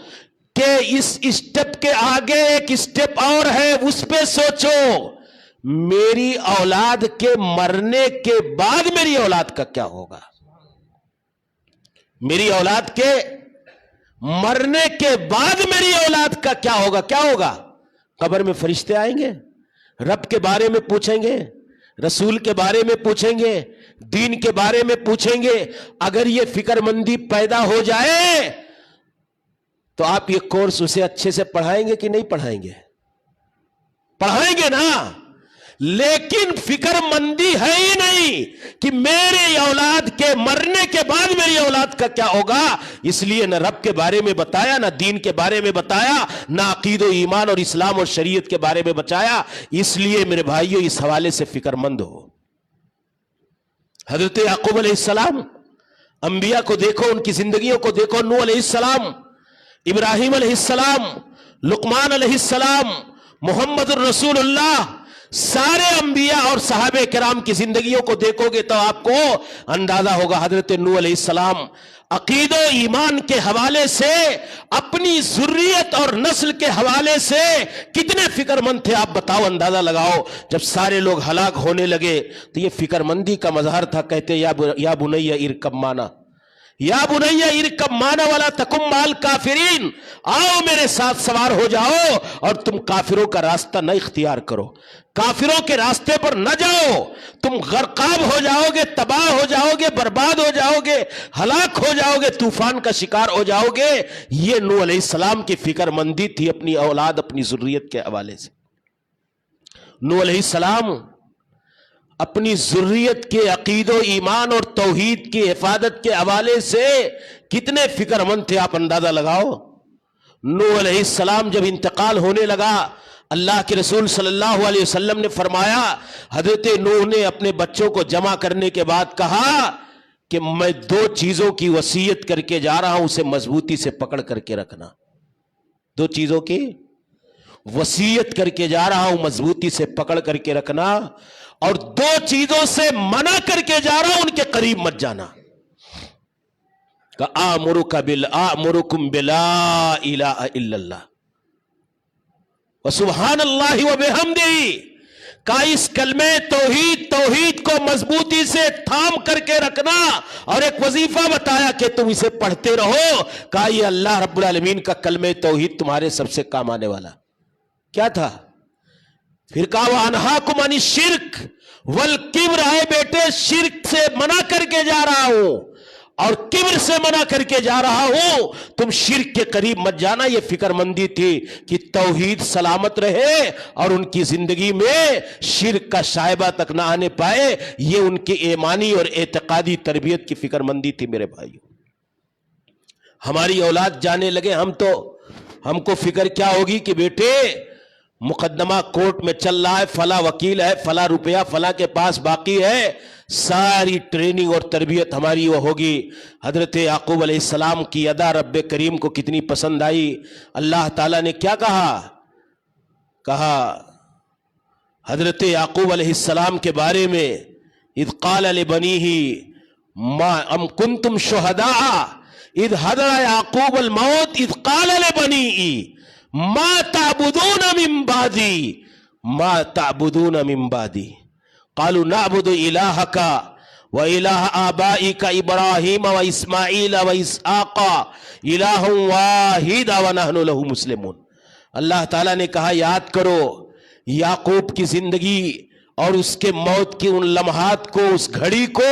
کہ اس اسٹیپ کے آگے ایک اسٹیپ اور ہے، اس پہ سوچو۔ میری اولاد کے مرنے کے بعد میری اولاد کا کیا ہوگا، میری اولاد کے مرنے کے بعد میری اولاد کا کیا ہوگا؟ کیا ہوگا؟ قبر میں فرشتے آئیں گے، رب کے بارے میں پوچھیں گے، رسول کے بارے میں پوچھیں گے، دین کے بارے میں پوچھیں گے۔ اگر یہ فکر مندی پیدا ہو جائے تو آپ یہ کورس اسے اچھے سے پڑھائیں گے کہ نہیں پڑھائیں گے؟ پڑھائیں گے نا، لیکن فکر مندی ہے ہی نہیں کہ میری اولاد کے مرنے کے بعد میری اولاد کا کیا ہوگا. اس لیے نہ رب کے بارے میں بتایا، نہ دین کے بارے میں بتایا، نہ عقید و ایمان اور اسلام اور شریعت کے بارے میں بتایا. اس لیے میرے بھائیو اس حوالے سے فکر مند ہو. حضرت یعقوب علیہ السلام، انبیاء کو دیکھو، ان کی زندگیوں کو دیکھو. نوح علیہ السلام، ابراہیم علیہ السلام، لقمان علیہ السلام، محمد الرسول اللہ، سارے انبیاء اور صحابہ کرام کی زندگیوں کو دیکھو گے تو آپ کو اندازہ ہوگا. حضرت نوح علیہ السلام عقید و ایمان کے حوالے سے، اپنی ذریت اور نسل کے حوالے سے کتنے فکر مند تھے آپ بتاؤ، اندازہ لگاؤ. جب سارے لوگ ہلاک ہونے لگے تو یہ فکر مندی کا مظہر تھا. کہتے یا بنی ارکب معنا، یا بنی ارکب معنا ولا تکن مع الکافرین، آؤ میرے ساتھ سوار ہو جاؤ اور تم کافروں کا راستہ نہ اختیار کرو، کافروں کے راستے پر نہ جاؤ، تم غرقاب ہو جاؤ گے، تباہ ہو جاؤ گے، برباد ہو جاؤ گے، ہلاک ہو جاؤ گے، طوفان کا شکار ہو جاؤ گے. یہ نوح علیہ السلام کی فکر مندی تھی اپنی اولاد، اپنی ذریت کے حوالے سے. نوح علیہ السلام اپنی ذریت کے عقید و ایمان اور توحید کی حفاظت کے حوالے سے کتنے فکر مند تھے آپ اندازہ لگاؤ. نوح علیہ السلام جب انتقال ہونے لگا، اللہ کے رسول صلی اللہ علیہ وسلم نے فرمایا، حضرت نوح نے اپنے بچوں کو جمع کرنے کے بعد کہا کہ میں 2 چیزوں کی وصیت کر کے جا رہا ہوں، اسے مضبوطی سے پکڑ کر کے رکھنا. 2 چیزوں کی وصیت کر کے جا رہا ہوں، مضبوطی سے پکڑ کر کے رکھنا، اور 2 چیزوں سے منع کر کے جا رہا ہوں، ان کے قریب مت جانا. کہ آمرکم بلا الہ الا اللہ وسبحان اللہ وبحمدہ. کا اس کلمہ توحید کو مضبوطی سے تھام کر کے رکھنا، اور ایک وظیفہ بتایا کہ تم اسے پڑھتے رہو. کہ یہ اللہ رب العالمین کا کلمہ توحید تمہارے سب سے کام آنے والا. کیا تھا؟ پھر کہا وَأَنْهَاكُمْ عَنِ الشِّرْكِ وَالْكِبْرِ. آئے بیٹے شرک سے منع کر کے جا رہا ہوں اور کبر سے منع کر کے جا رہا ہوں، تم شرک کے قریب مت جانا. یہ فکر مندی تھی کہ توحید سلامت رہے اور ان کی زندگی میں شرک کا شائبہ تک نہ آنے پائے. یہ ان کی ایمانی اور اعتقادی تربیت کی فکر مندی تھی. میرے بھائیو، ہماری اولاد جانے لگے ہم کو فکر کیا ہوگی کہ بیٹے مقدمہ کورٹ میں چل رہا ہے، فلاں وکیل ہے، فلاں روپیہ فلاں کے پاس باقی ہے. ساری ٹریننگ اور تربیت ہماری وہ ہوگی. حضرت یعقوب علیہ السلام کی ادا رب کریم کو کتنی پسند آئی. اللہ تعالیٰ نے کیا کہا حضرت یعقوب علیہ السلام کے بارے میں، اذ قال لبنیہ ما ام کنتم شہداء اذ حضر یعقوب الموت اذ قال لبنیہ ما تعبدون من بعدی قالوا نعبد الہک وإلہ آبائک ابراہیم واسماعیل واسحاق الہ واحد ونحن لہ مسلمون. اللہ تعالیٰ نے کہا یاد کرو یعقوب کی زندگی اور اس کے موت کی ان لمحات کو، اس گھڑی کو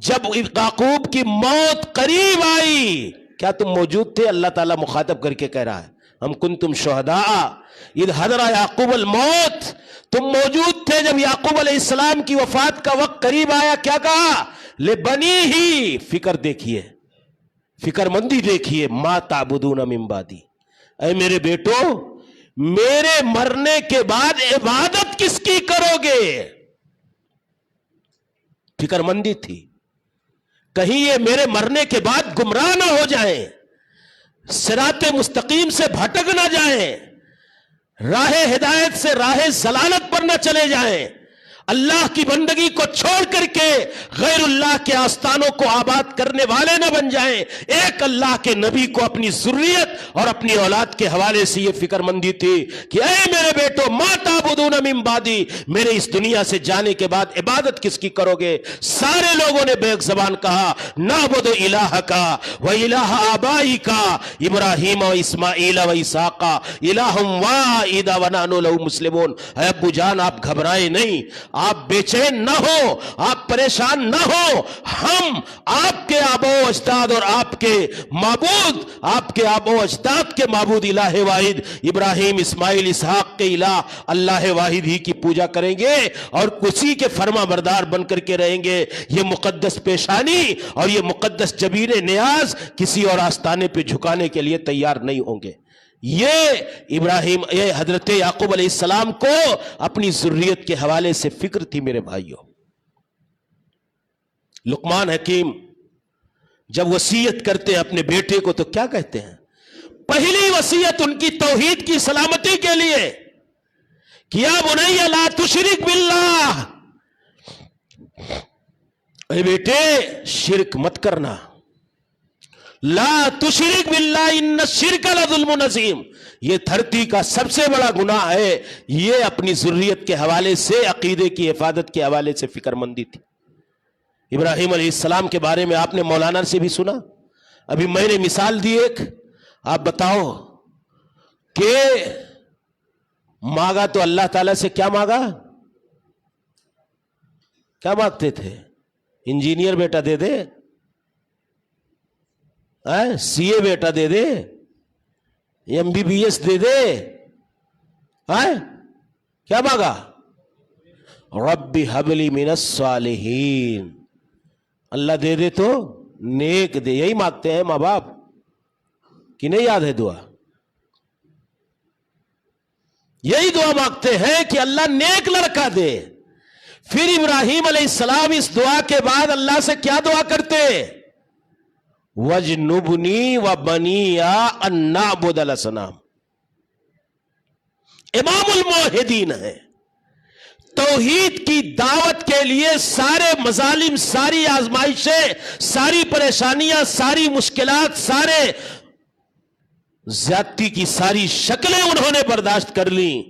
جب یعقوب کی موت قریب آئی. کیا تم موجود تھے؟ اللہ تعالیٰ مخاطب کر کے کہہ رہا ہے ہم کنتم شہداء اذ حضر یعقوب الموت. تم موجود تھے جب یعقوب علیہ السلام کی وفات کا وقت قریب آیا. کیا کہا؟ لبنیہ. فکر دیکھیے، فکر مندی دیکھیے. ما تعبدون من بعدی. اے میرے بیٹو، میرے مرنے کے بعد عبادت کس کی کرو گے؟ فکر مندی تھی. کہیں یہ میرے مرنے کے بعد گمراہ نہ ہو جائیں، صراط مستقیم سے بھٹک نہ جائیں، راہ ہدایت سے راہ ضلالت پر نہ چلے جائیں، اللہ کی بندگی کو چھوڑ کر کے غیر اللہ کے آستانوں کو آباد کرنے والے نہ بن جائیں. ایک اللہ کے نبی کو اپنی ذریت اور اپنی اولاد کے حوالے سے یہ فکر مندی تھی کہ اے میرے بیٹو ما تعبدون من بعدی، میرے اس دنیا سے جانے کے بعد عبادت کس کی کرو گے؟ سارے لوگوں نے بیک زبان کہا نعبد الہک و الہ آبائک ابراہیم و اسماعیل و اسحاق الہ واحد ونحن لہ مسلمون. اے ابو جان آپ گھبرائیں نہیں، آپ بے چین نہ ہو، آپ پریشان نہ ہو. ہم آپ کے آبا و اجداد اور آپ کے معبود، آپ کے آبا و اجداد کے معبود الہ واحد ابراہیم اسماعیل اسحاق کے الہ اللہ واحد ہی کی پوجا کریں گے اور اسی کے فرما بردار بن کر کے رہیں گے. یہ مقدس پیشانی اور یہ مقدس جبین نیاز کسی اور آستانے پہ جھکانے کے لیے تیار نہیں ہوں گے. یہ حضرت یعقوب علیہ السلام کو اپنی ذریت کے حوالے سے فکر تھی میرے بھائیوں. لقمان حکیم جب وصیت کرتے ہیں اپنے بیٹے کو تو کیا کہتے ہیں؟ پہلی وصیت ان کی توحید کی سلامتی کے لیے کہ یا بنی لا تشرک باللہ، اے بیٹے شرک مت کرنا. لا تشرک باللہ ان الشرک لظلم عظیم، یہ دھرتی کا سب سے بڑا گناہ ہے. یہ اپنی ذریت کے حوالے سے عقیدے کی حفاظت کے حوالے سے فکر مندی تھی. ابراہیم علیہ السلام کے بارے میں آپ نے مولانا سے بھی سنا. ابھی میں نے مثال دی ایک، آپ بتاؤ کہ مانگا تو اللہ تعالیٰ سے کیا مانگا؟ کیا مانگتے تھے؟ انجینئر بیٹا دے دے، سی اے بیٹا دے دے، MBBS دے دے، کیا مانگا؟ رب ہب لی من الصالحین، اللہ دے دے تو نیک دے. یہی مانگتے ہیں ماں باپ کہ نہیں یاد ہے دعا؟ یہی دعا مانگتے ہیں کہ اللہ نیک لڑکا دے. پھر ابراہیم علیہ السلام اس دعا کے بعد اللہ سے کیا دعا کرتے؟ وَجْنُبْنِي وَبَنِيَّ أَن نَّعْبُدَ الْأَصْنَامَ. امام الموحدین ہے. توحید کی دعوت کے لیے سارے مظالم، ساری آزمائشیں، ساری پریشانیاں، ساری مشکلات، سارے زیادتی کی ساری شکلیں انہوں نے برداشت کر لیں،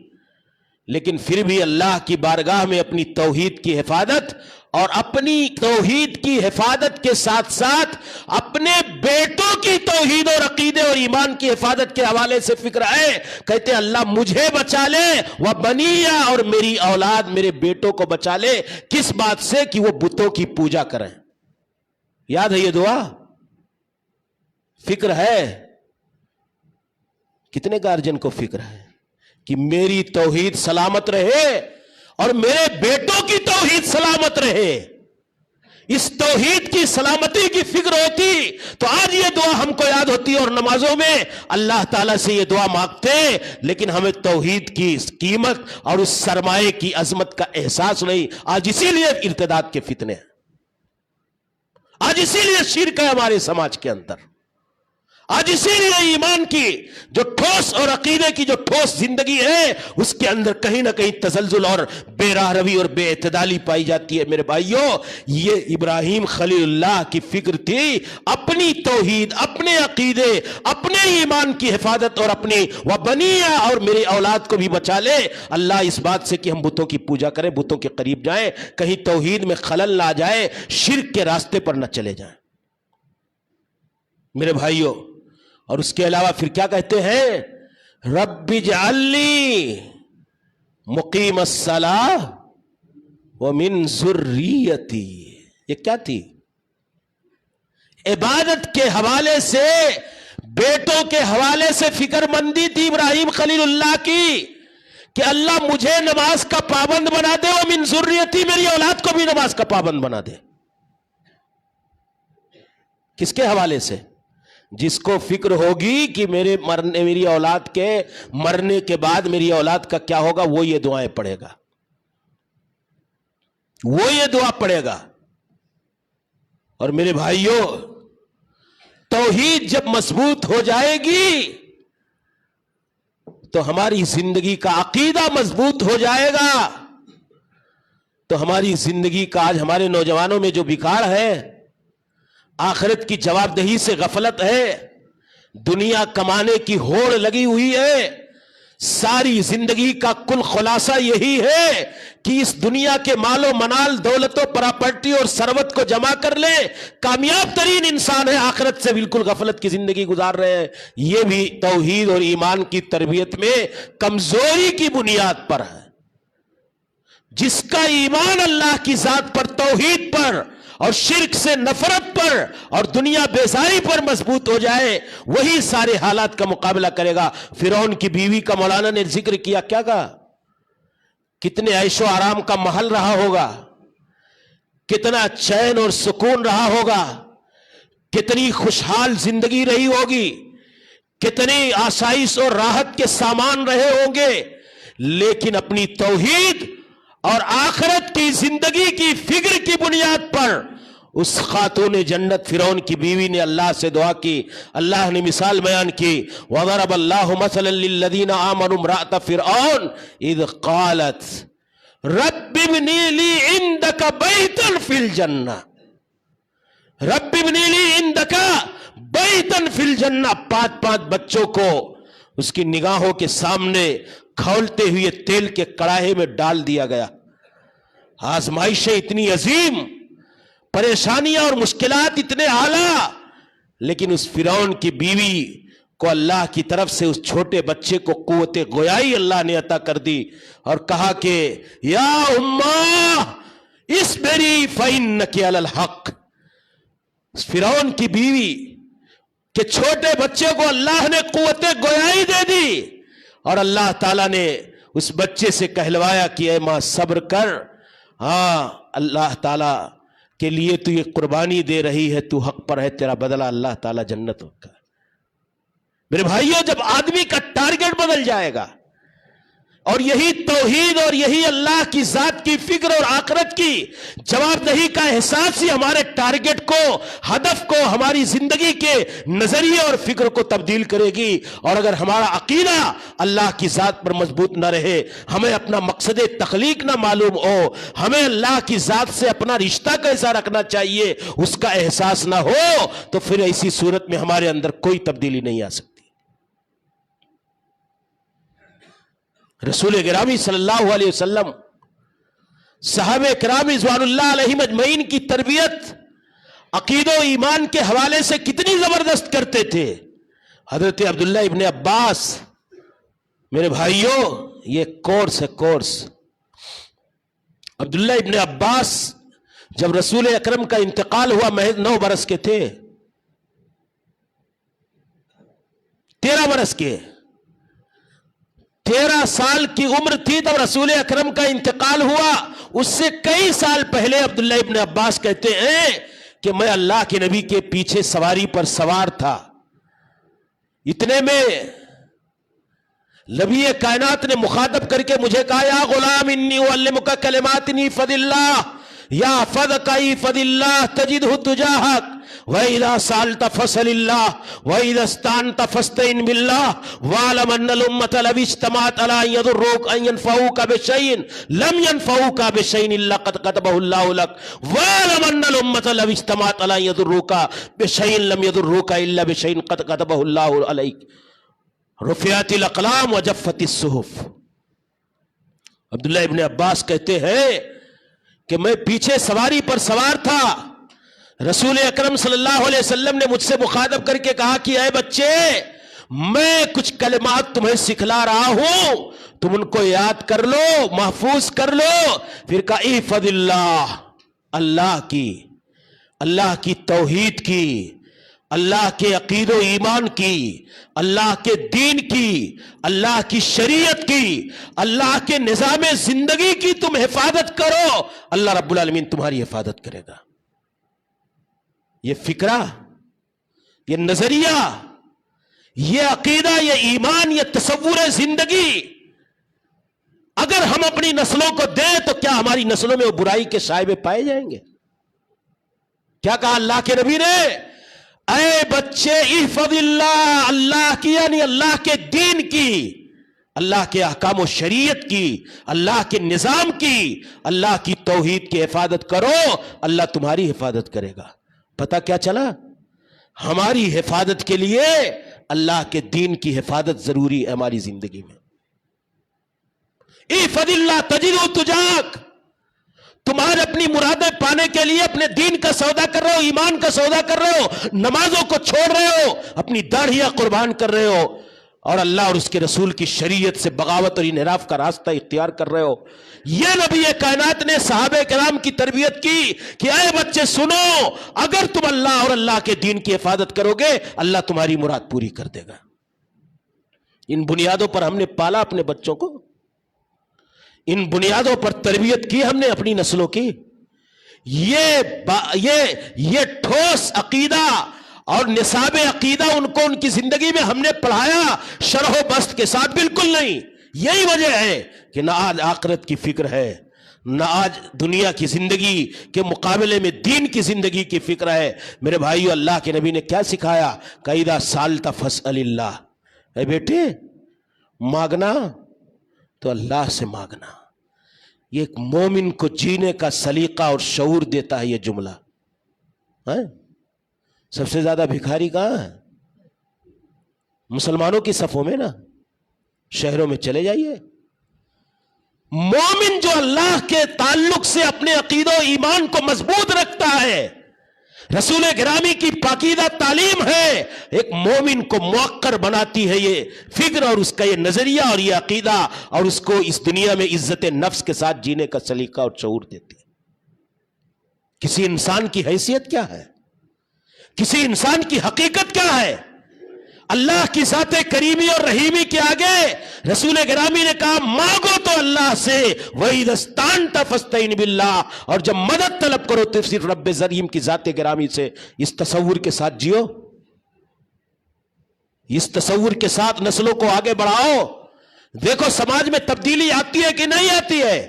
لیکن پھر بھی اللہ کی بارگاہ میں اپنی توحید کی حفاظت اور اپنی توحید کی حفاظت کے ساتھ ساتھ اپنے بیٹوں کی توحید اور عقیدے اور ایمان کی حفاظت کے حوالے سے فکر ہے. کہتے ہیں اللہ مجھے بچا لے وَبَنِيَّ، اور میری اولاد میرے بیٹوں کو بچا لے. کس بات سے؟ کہ وہ بتوں کی پوجا کریں. یاد ہے یہ دعا؟ فکر ہے؟ کتنے گارجن کو فکر ہے کہ میری توحید سلامت رہے اور میرے بیٹوں کی توحید سلامت رہے؟ اس توحید کی سلامتی کی فکر ہوتی تو آج یہ دعا ہم کو یاد ہوتی اور نمازوں میں اللہ تعالیٰ سے یہ دعا مانگتے. لیکن ہمیں توحید کی قیمت اور اس سرمایے کی عظمت کا احساس نہیں. آج اسی لیے ارتداد کے فتنے ہیں، آج اسی لیے شرک ہے ہمارے سماج کے اندر، آج اسی لیے ایمان کی جو ٹھوس اور عقیدے کی جو ٹھوس زندگی ہے اس کے اندر کہیں نہ کہیں تزلزل اور بے راہ روی اور بے اعتدالی پائی جاتی ہے. میرے بھائیوں، یہ ابراہیم خلیل اللہ کی فکر تھی اپنی توحید، اپنے عقیدے، اپنے ایمان کی حفاظت اور اپنی وَبَنِيَّ، اور میری اولاد کو بھی بچا لے. اللہ اس بات سے کہ ہم بتوں کی پوجا کریں، بتوں کے قریب جائیں، کہیں توحید میں خلل نہ آ جائے، شرک کے راستے پر نہ چلے جائیں. میرے بھائیوں، اور اس کے علاوہ پھر کیا کہتے ہیں؟ رب اجعلنی مقیم الصلاۃ ومن ذریتی. یہ کیا تھی؟ عبادت کے حوالے سے، بیٹوں کے حوالے سے فکر مندی تھی ابراہیم خلیل اللہ کی کہ اللہ مجھے نماز کا پابند بنا دے، ومن ذریتی، میری اولاد کو بھی نماز کا پابند بنا دے. کس کے حوالے سے؟ جس کو فکر ہوگی کہ میری اولاد کے مرنے کے بعد میری اولاد کا کیا ہوگا، وہ یہ دعائیں پڑھے گا، وہ یہ دعا پڑھے گا. اور میرے بھائیوں، توحید جب مضبوط ہو جائے گی تو ہماری زندگی کا عقیدہ مضبوط ہو جائے گا. تو ہماری زندگی کا آج ہمارے نوجوانوں میں جو بگاڑ ہے، آخرت کی جواب دہی سے غفلت ہے، دنیا کمانے کی ہوڑ لگی ہوئی ہے. ساری زندگی کا کل خلاصہ یہی ہے کہ اس دنیا کے مال و منال، دولت و پراپرٹی اور ثروت کو جمع کر لیں. کامیاب ترین انسان ہے، آخرت سے بالکل غفلت کی زندگی گزار رہے ہیں. یہ بھی توحید اور ایمان کی تربیت میں کمزوری کی بنیاد پر ہے. جس کا ایمان اللہ کی ذات پر، توحید پر اور شرک سے نفرت پر اور دنیا بیزاری پر مضبوط ہو جائے، وہی سارے حالات کا مقابلہ کرے گا۔ فرعون کی بیوی کا مولانا نے ذکر کیا، کیا کہا؟ کتنے عیش و آرام کا محل رہا ہوگا، کتنا چین اور سکون رہا ہوگا، کتنی خوشحال زندگی رہی ہوگی، کتنی آسائش اور راحت کے سامان رہے ہوں گے، لیکن اپنی توحید اور آخرت کی زندگی کی فکر کی بنیاد پر اس خاتون جنت فرعون کی بیوی نے اللہ سے دعا کی۔ اللہ نے مثال بیان کی، وَضَرَبَ اللَّهُ مَثَلًا لِّلَّذِينَ آمَنُوا امْرَأَتَ فِرْعَوْنَ إِذْ قَالَتْ رَبِّ ابْنِ لِي عِندَكَ بَيْتًا فِي الْجَنَّةِ، رَبِّ ابْنِ لِي عِندَكَ بَيْتًا فِي الْجَنَّةِ۔ پانچ بچوں کو اس کی نگاہوں کے سامنے کھولتے ہوئے تیل کے کڑاہے میں ڈال دیا گیا۔ آزمائشیں اتنی عظیم، پریشانیاں اور مشکلات اتنے اعلیٰ، لیکن اس فرعون کی بیوی کو اللہ کی طرف سے اس چھوٹے بچے کو قوت گویائی اللہ نے عطا کر دی اور کہا کہ یا اماں اصبری فإنک علی الحق۔ اس فرعون کی بیوی کہ چھوٹے بچے کو اللہ نے قوت گویائی دے دی اور اللہ تعالیٰ نے اس بچے سے کہلوایا کہ اے ماں صبر کر، ہاں اللہ تعالیٰ کے لیے تو یہ قربانی دے رہی ہے، تو حق پر ہے، تیرا بدلہ اللہ تعالیٰ جنت ہوگا۔ میرے بھائیوں، جب آدمی کا ٹارگٹ بدل جائے گا اور یہی توحید اور یہی اللہ کی ذات کی فکر اور آخرت کی جواب دہی کا احساس ہی ہمارے ٹارگٹ کو، ہدف کو، ہماری زندگی کے نظریے اور فکر کو تبدیل کرے گی۔ اور اگر ہمارا عقیدہ اللہ کی ذات پر مضبوط نہ رہے، ہمیں اپنا مقصد تخلیق نہ معلوم ہو، ہمیں اللہ کی ذات سے اپنا رشتہ کیسا رکھنا چاہیے اس کا احساس نہ ہو، تو پھر ایسی صورت میں ہمارے اندر کوئی تبدیلی نہیں آ سکتی۔ رسول گرامی صلی اللہ علیہ وسلم صحابہ کرام رضوان اللہ علیہم اجمعین کی تربیت عقید و ایمان کے حوالے سے کتنی زبردست کرتے تھے۔ حضرت عبداللہ ابن عباس، میرے بھائیوں یہ کورس ہے، کورس۔ عبداللہ ابن عباس جب رسول اکرم کا انتقال ہوا محض 9 برس کے تھے، 13 برس کے، 13 سال کی عمر تھی تب رسول اکرم کا انتقال ہوا۔ اس سے کئی سال پہلے عبداللہ ابن عباس کہتے ہیں کہ میں اللہ کے نبی کے پیچھے سواری پر سوار تھا، اتنے میں نبی کائنات نے مخاطب کر کے مجھے کہا یا غلام انی اعلمک کلمات احفظ اللہ یا احفظک احفظ اللہ تجدہ تجاہک وَإِذَا سَأَلْتَ فَاسْأَلِ اللَّهَ وَإِذَا اسْتَعَنْتَ فَاسْتَعِنْ بِاللَّهِ وَاعْلَمْ أَنَّ الْأُمَّةَ لَوِ اجْتَمَعَتْ عَلَىٰ أَن يَضُرُّوكَ أَن يَنفَعُوكَ بِشَيْءٍ لَمْ يَنفَعُوكَ بِشَيْءٍ إِلَّا قَدْ كَتَبَهُ اللَّهُ لَكَ وَاعْلَمْ أَنَّ الْأُمَّةَ لَوِ اجْتَمَعَتْ عَلَىٰ أَن يَضُرُّوكَ بِشَيْءٍ لَمْ يَضُرُّوكَ إِلَّا بِشَيْءٍ قَدْ كَتَبَهُ اللَّهُ عَلَيْكَ رُفِعَتِ الْأَقْلَامُ وَجَفَّتِ الصُّحُفُ۔ عبداللہ ابن عباس کہتے ہیں کہ میں پیچھے سواری پر سوار تھا، رسول اکرم صلی اللہ علیہ وسلم نے مجھ سے مخاطب کر کے کہا کہ اے بچے میں کچھ کلمات تمہیں سکھلا رہا ہوں، تم ان کو یاد کر لو، محفوظ کر لو۔ پھر کہا احفظ اللہ، اللہ کی توحید کی، اللہ کے عقید و ایمان کی، اللہ کے دین کی، اللہ کی شریعت کی، اللہ کے نظام زندگی کی تم حفاظت کرو، اللہ رب العالمین تمہاری حفاظت کرے گا۔ یہ فکرہ، یہ نظریہ، یہ عقیدہ، یہ ایمان، یہ تصور زندگی اگر ہم اپنی نسلوں کو دیں تو کیا ہماری نسلوں میں وہ برائی کے شائبے پائے جائیں گے؟ کیا کہا اللہ کے نبی نے؟ اے بچے احفظ اللہ، اللہ کی یعنی اللہ کے دین کی، اللہ کے احکام و شریعت کی، اللہ کے نظام کی، اللہ کی توحید کی حفاظت کرو، اللہ تمہاری حفاظت کرے گا۔ پتہ کیا چلا؟ ہماری حفاظت کے لیے اللہ کے دین کی حفاظت ضروری ہے ہماری زندگی میں۔ احفظ اللہ تجدہ تجاہک، تمہارے اپنی مرادیں پانے کے لیے اپنے دین کا سودا کر رہے ہو، ایمان کا سودا کر رہے ہو، نمازوں کو چھوڑ رہے ہو، اپنی داڑھیاں قربان کر رہے ہو، اور اللہ اور اس کے رسول کی شریعت سے بغاوت اور انحراف کا راستہ اختیار کر رہے ہو. یہ نبی کائنات نے صحابہ کرام کی تربیت کی کہ اے بچے سنو، اگر تم اللہ اور اللہ کے دین کی حفاظت کرو گے اللہ تمہاری مراد پوری کر دے گا. ان بنیادوں پر ہم نے پالا اپنے بچوں کو، ان بنیادوں پر تربیت کی ہم نے اپنی نسلوں کی. یہ ٹھوس عقیدہ اور نصاب عقیدہ ان کو ان کی زندگی میں ہم نے پڑھایا شرح و بست کے ساتھ؟ بالکل نہیں. یہی وجہ ہے کہ نہ آج آخرت کی فکر ہے، نہ آج دنیا کی زندگی کے مقابلے میں دین کی زندگی کی فکر ہے. میرے بھائیو، اللہ کے نبی نے کیا سکھایا؟ قَإِذَا سَأَلْتَ فَاسْأَلِ اللَّهَ. اے بیٹے، مانگنا تو اللہ سے مانگنا. یہ ایک مومن کو جینے کا سلیقہ اور شعور دیتا ہے یہ جملہ. سب سے زیادہ بھکاری کہاں ہے؟ مسلمانوں کی صفوں میں نا. شہروں میں چلے جائیے. مومن جو اللہ کے تعلق سے اپنے عقیدہ و ایمان کو مضبوط رکھتا ہے، رسول گرامی کی پاکیزہ تعلیم ہے، ایک مومن کو موقر بناتی ہے یہ فکر اور اس کا یہ نظریہ اور یہ عقیدہ، اور اس کو اس دنیا میں عزت نفس کے ساتھ جینے کا سلیقہ اور شعور دیتی ہے. کسی انسان کی حیثیت کیا ہے؟ کسی انسان کی حقیقت کیا ہے؟ اللہ کی ذات کریمی اور رحیمی کے آگے رسول گرامی نے کہا مانگو تو اللہ سے، وَإِذَا اسْتَعَنْتَ فَاسْتَعِنْ بِاللَّهِ، اور جب مدد طلب کرو تو صرف رب ذریم کی ذات گرامی سے. اس تصور کے ساتھ جیو، اس تصور کے ساتھ نسلوں کو آگے بڑھاؤ. دیکھو سماج میں تبدیلی آتی ہے کہ نہیں آتی ہے؟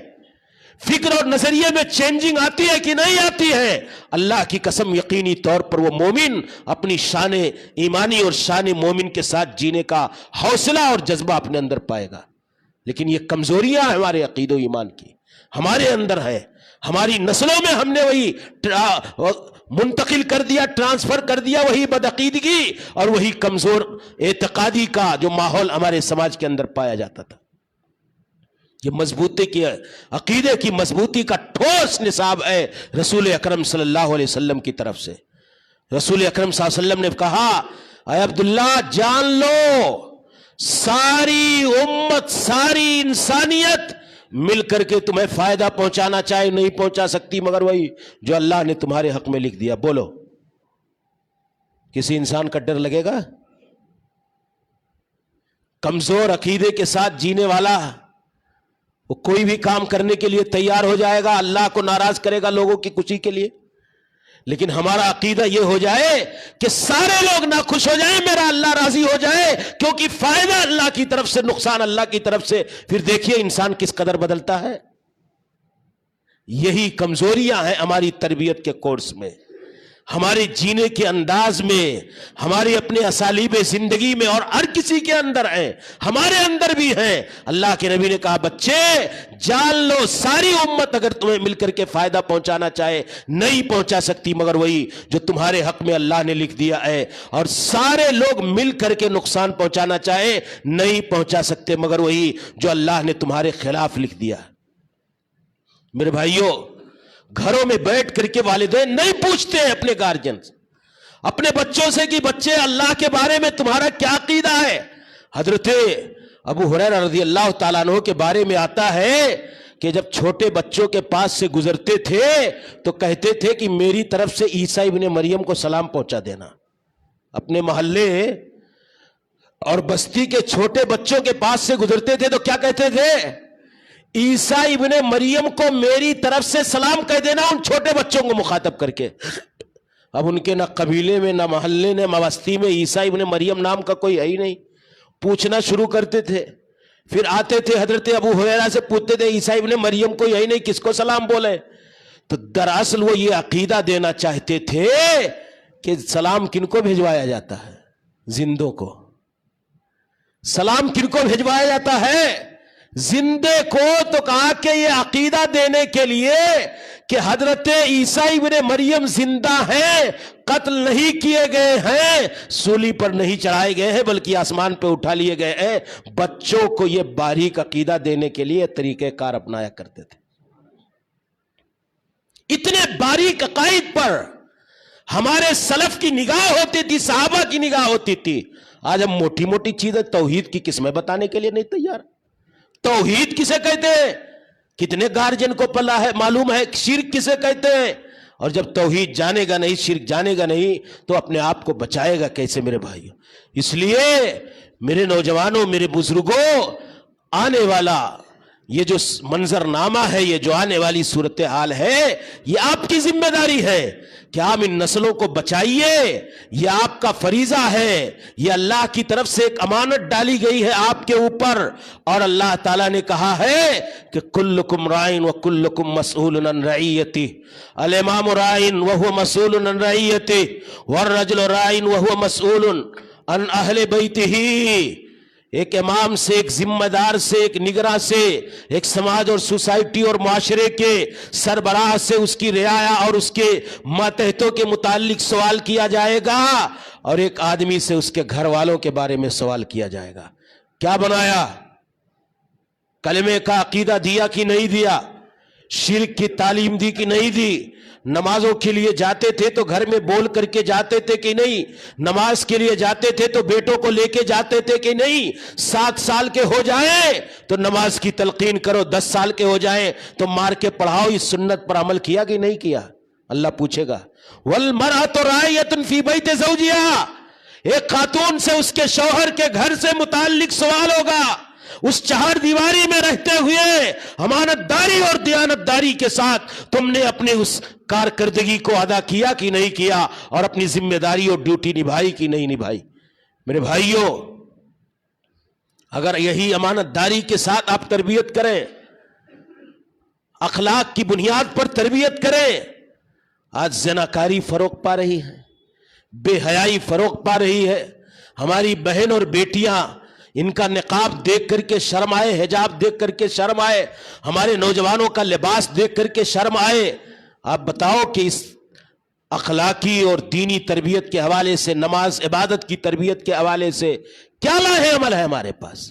فکر اور نظریے میں چینجنگ آتی ہے کہ نہیں آتی ہے؟ اللہ کی قسم یقینی طور پر وہ مومن اپنی شان ایمانی اور شان مومن کے ساتھ جینے کا حوصلہ اور جذبہ اپنے اندر پائے گا. لیکن یہ کمزوریاں ہمارے عقید و ایمان کی ہمارے اندر ہے. ہماری نسلوں میں ہم نے وہی منتقل کر دیا، ٹرانسفر کر دیا، وہی بدعقیدگی اور وہی کمزور اعتقادی کا جو ماحول ہمارے سماج کے اندر پایا جاتا تھا. یہ مضبوطی کی عقیدے کی مضبوطی کا ٹھوس نصاب ہے رسول اکرم صلی اللہ علیہ وسلم کی طرف سے. رسول اکرم صلی اللہ علیہ وسلم نے کہا اے عبداللہ جان لو، ساری امت ساری انسانیت مل کر کے تمہیں فائدہ پہنچانا چاہے نہیں پہنچا سکتی مگر وہی جو اللہ نے تمہارے حق میں لکھ دیا. بولو کسی انسان کا ڈر لگے گا؟ کمزور عقیدے کے ساتھ جینے والا وہ کوئی بھی کام کرنے کے لیے تیار ہو جائے گا، اللہ کو ناراض کرے گا لوگوں کی خوشی کے لیے. لیکن ہمارا عقیدہ یہ ہو جائے کہ سارے لوگ نہ خوش ہو جائیں، میرا اللہ راضی ہو جائے، کیونکہ فائدہ اللہ کی طرف سے، نقصان اللہ کی طرف سے. پھر دیکھیے انسان کس قدر بدلتا ہے. یہی کمزوریاں ہیں ہماری تربیت کے کورس میں، ہمارے جینے کے انداز میں، ہمارے اپنے اسالیب زندگی میں، اور ہر کسی کے اندر ہیں، ہمارے اندر بھی ہیں. اللہ کے نبی نے کہا بچے جان لو، ساری امت اگر تمہیں مل کر کے فائدہ پہنچانا چاہے نہیں پہنچا سکتی مگر وہی جو تمہارے حق میں اللہ نے لکھ دیا ہے، اور سارے لوگ مل کر کے نقصان پہنچانا چاہے نہیں پہنچا سکتے مگر وہی جو اللہ نے تمہارے خلاف لکھ دیا. میرے بھائیوں، گھروں میں بیٹھ کر کے والدین نہیں پوچھتے ہیں اپنے گارجین سے، اپنے بچوں سے کہ بچے اللہ کے بارے میں تمہارا کیا عقیدہ ہے. حضرت ابو ہریرہ رضی اللہ تعالیٰ عنہ کے بارے میں آتا ہے کہ جب چھوٹے بچوں کے پاس سے گزرتے تھے تو کہتے تھے کہ میری طرف سے عیسیٰ ابن مریم کو سلام پہنچا دینا. اپنے محلے اور بستی کے چھوٹے بچوں کے پاس سے گزرتے تھے تو کیا کہتے تھے؟ عیسیٰ ابن مریم کو میری طرف سے سلام کہہ دینا، ان چھوٹے بچوں کو مخاطب کر کے. اب ان کے نہ قبیلے میں نہ محلے نہ بستی میں عیسیٰ ابن مریم نام کا کوئی ہے ہی نہیں. پوچھنا شروع کرتے تھے، پھر آتے تھے حضرت ابو ہریرہ سے پوچھتے تھے عیسیٰ ابن مریم کوئی ہے ہی نہیں، کس کو سلام بولے؟ تو دراصل وہ یہ عقیدہ دینا چاہتے تھے کہ سلام کن کو بھیجوایا جاتا ہے؟ زندوں کو. سلام کن کو بھیجوایا جاتا ہے؟ زندے کو. تو کہا کہ یہ عقیدہ دینے کے لیے کہ حضرت عیسیٰ ابن مریم زندہ ہیں، قتل نہیں کیے گئے ہیں، سولی پر نہیں چڑھائے گئے ہیں بلکہ آسمان پہ اٹھا لیے گئے ہیں، بچوں کو یہ باریک عقیدہ دینے کے لیے طریقہ کار اپنایا کرتے تھے. اتنے باریک عقائد پر ہمارے سلف کی نگاہ ہوتی تھی، صحابہ کی نگاہ ہوتی تھی. آج ہم موٹی موٹی چیزیں توحید کی قسمیں بتانے کے لیے نہیں تیار. توحید کسے کہتے ہیں؟ کتنے گارجن کو پلا ہے، معلوم ہے. شرک کسے کہتے ہیں؟ اور جب توحید جانے گا نہیں، شرک جانے گا نہیں، تو اپنے آپ کو بچائے گا کیسے میرے بھائیوں؟ اس لیے میرے نوجوانوں، میرے بزرگوں، آنے والا یہ جو منظر نامہ ہے، یہ جو آنے والی صورتحال ہے، یہ آپ کی ذمہ داری ہے کہ آپ ان نسلوں کو بچائیے. یہ آپ کا فریضہ ہے، یہ اللہ کی طرف سے ایک امانت ڈالی گئی ہے آپ کے اوپر. اور اللہ تعالیٰ نے کہا ہے کہ کلکم رائن وکلکم مسئول عن رعیتہ، الامام رائن وہو مسئول عن رعیتہ والرجل رائن وہو مسئول عن اہل بیتہ. ایک امام سے، ایک ذمہ دار سے، ایک نگراں سے، ایک سماج اور سوسائٹی اور معاشرے کے سربراہ سے اس کی رعایا اور اس کے ماتحتوں کے متعلق سوال کیا جائے گا، اور ایک آدمی سے اس کے گھر والوں کے بارے میں سوال کیا جائے گا. کیا بنایا؟ کلمے کا عقیدہ دیا کہ نہیں دیا؟ شرک کی تعلیم دی کہ نہیں دی؟ نمازوں کے لیے جاتے تھے تو گھر میں بول کر کے جاتے تھے کہ نہیں؟ نماز کے لیے جاتے تھے تو بیٹوں کو لے کے جاتے تھے کہ نہیں؟ 7 سال کے ہو جائیں تو نماز کی تلقین کرو، 10 سال کے ہو جائیں تو مار کے پڑھاؤ. اس سنت پر عمل کیا کہ نہیں کیا؟ اللہ پوچھے گا. وَالْمَرْأَةُ رَاعِيَةٌ فِي بَيْتِ زَوْجِهَا، ایک خاتون سے، اس کے شوہر کے گھر سے متعلق سوال ہوگا. اس چہار دیواری میں رہتے ہوئے امانت داری اور دیانت داری کے ساتھ تم نے اپنے اس کارکردگی کو ادا کیا کہ نہیں کیا، اور اپنی ذمہ داری اور ڈیوٹی نبھائی کہ نہیں نبھائی. میرے بھائیوں، اگر یہی امانت داری کے ساتھ آپ تربیت کریں، اخلاق کی بنیاد پر تربیت کریں. آج زناکاری فروغ پا رہی ہے، بے حیائی فروغ پا رہی ہے. ہماری بہن اور بیٹیاں ان کا نقاب دیکھ کر کے شرم آئے، حجاب دیکھ کر کے شرم آئے، ہمارے نوجوانوں کا لباس دیکھ کر کے شرم آئے. آپ بتاؤ کہ اس اخلاقی اور دینی تربیت کے حوالے سے، نماز عبادت کی تربیت کے حوالے سے کیا لاہے عمل ہے ہمارے پاس؟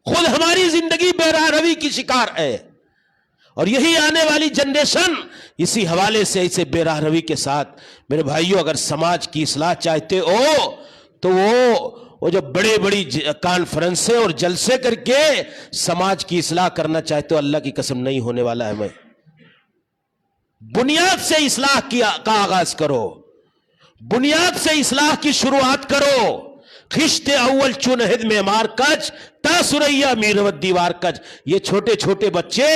خود ہماری زندگی بے راہ روی کی شکار ہے، اور یہی آنے والی جنریشن اسی حوالے سے اسے بے راہ روی کے ساتھ. میرے بھائیوں، اگر سماج کی اصلاح چاہتے ہو تو وہ جو بڑے بڑی کانفرنسیں اور جلسے کر کے سماج کی اصلاح کرنا چاہتے ہو، اللہ کی قسم نہیں ہونے والا ہے. میں بنیاد سے اصلاح کا آغاز کرو، بنیاد سے اصلاح کی شروعات کرو. خشت اول چونہد میں مار کچ تا سریا میرود دیوار کچ. یہ چھوٹے چھوٹے بچے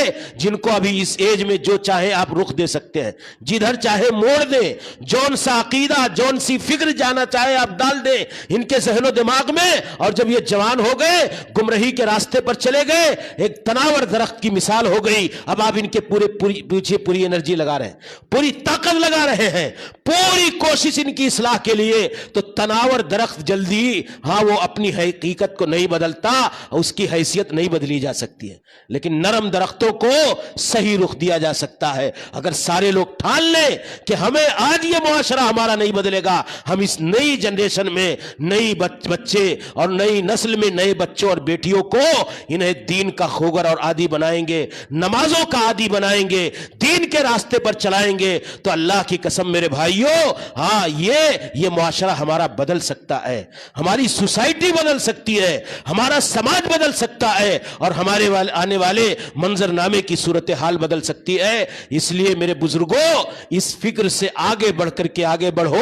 جن کو ابھی اس ایج میں جو چاہے آپ رخ دے سکتے ہیں، جدھر چاہے موڑ دیں، جون سا عقیدہ، جون سی فکر جانا چاہے آپ ڈال دیں ان کے ذہن و دماغ میں. اور جب یہ جوان ہو گئے، گمراہی کے راستے پر چلے گئے، ایک تناور درخت کی مثال ہو گئی. اب آپ ان کے پیچھے پوری انرجی لگا رہے ہیں، پوری طاقت لگا رہے ہیں، پوری کوشش ان کی اصلاح کے لیے. تو تناور درخت جلدی وہ اپنی حقیقت کو نہیں بدلتا، اس کی حیثیت نہیں بدلی جا سکتی ہے، لیکن نرم درختوں کو صحیح رخ دیا جا سکتا ہے. اگر سارے لوگ ٹھان لیں کہ ہمیں آج یہ معاشرہ ہمارا نہیں بدلے گا، ہم اس نئی جنریشن میں، نئی بچے اور نئی نسل میں نئے بچوں اور بیٹیوں کو انہیں دین کا خوگر اور عادی بنائیں گے، نمازوں کا عادی بنائیں گے، دین کے راستے پر چلائیں گے، تو اللہ کی قسم میرے بھائیوں، یہ معاشرہ ہمارا بدل سکتا ہے، ہماری سوسائٹی بدل سکتی ہے، ہمارا سماج بدل سکتا ہے، اور ہمارے آنے والے منظر نامے کی صورتحال بدل سکتی ہے. اس لیے میرے بزرگوں، اس فکر سے آگے بڑھ کر کے آگے بڑھو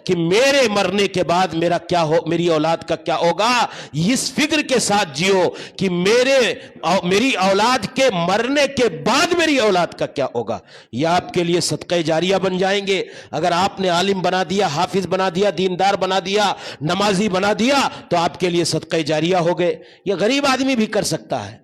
کہ میرے مرنے کے بعد میرا کیا ہو، میری اولاد کا کیا ہوگا. اس فکر کے ساتھ جیو کہ میری اولاد کے مرنے کے بعد میری اولاد کا کیا ہوگا. یہ آپ کے لیے صدقہ جاریہ بن جائیں گے. اگر آپ نے عالم بنا دیا، حافظ بنا دیا، دیندار بنا دیا، نمازی بنا دیا، تو آپ کے لیے صدقہ جاریہ ہو گئے. یہ غریب آدمی بھی کر سکتا ہے،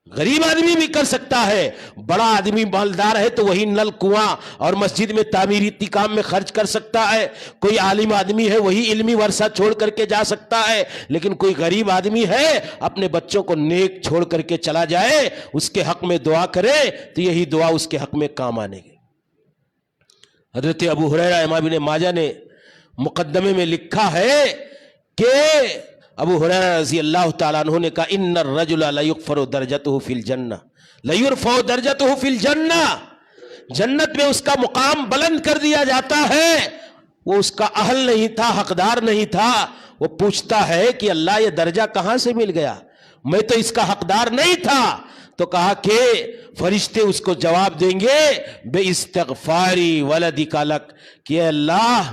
غریب آدمی بھی کر سکتا ہے. بڑا آدمی مالدار ہے تو وہی نل، کنواں اور مسجد میں تعمیراتی کام میں خرچ کر سکتا ہے. کوئی عالم آدمی ہے وہی علمی ورثہ چھوڑ کر کے جا سکتا ہے. لیکن کوئی غریب آدمی ہے اپنے بچوں کو نیک چھوڑ کر کے چلا جائے، اس کے حق میں دعا کرے تو یہی دعا اس کے حق میں کام آنے گی. حضرت ابو ہریرہ امام ابن ماجہ نے مقدمے میں لکھا ہے کہ ابو ہریرہ رضی اللہ تعالیٰ عنہ نے کہا ان الرجل لیغفر درجتہ فی الجنہ، لیرفع درجتہ فی الجنہ. جنت میں اس کا مقام بلند کر دیا جاتا ہے، وہ اس کا اہل نہیں تھا، حقدار نہیں تھا، وہ پوچھتا ہے کہ اللہ یہ درجہ کہاں سے مل گیا، میں تو اس کا حقدار نہیں تھا. تو کہا کہ فرشتے اس کو جواب دیں گے بے استغفاری ولدک لک، کہ اے اللہ،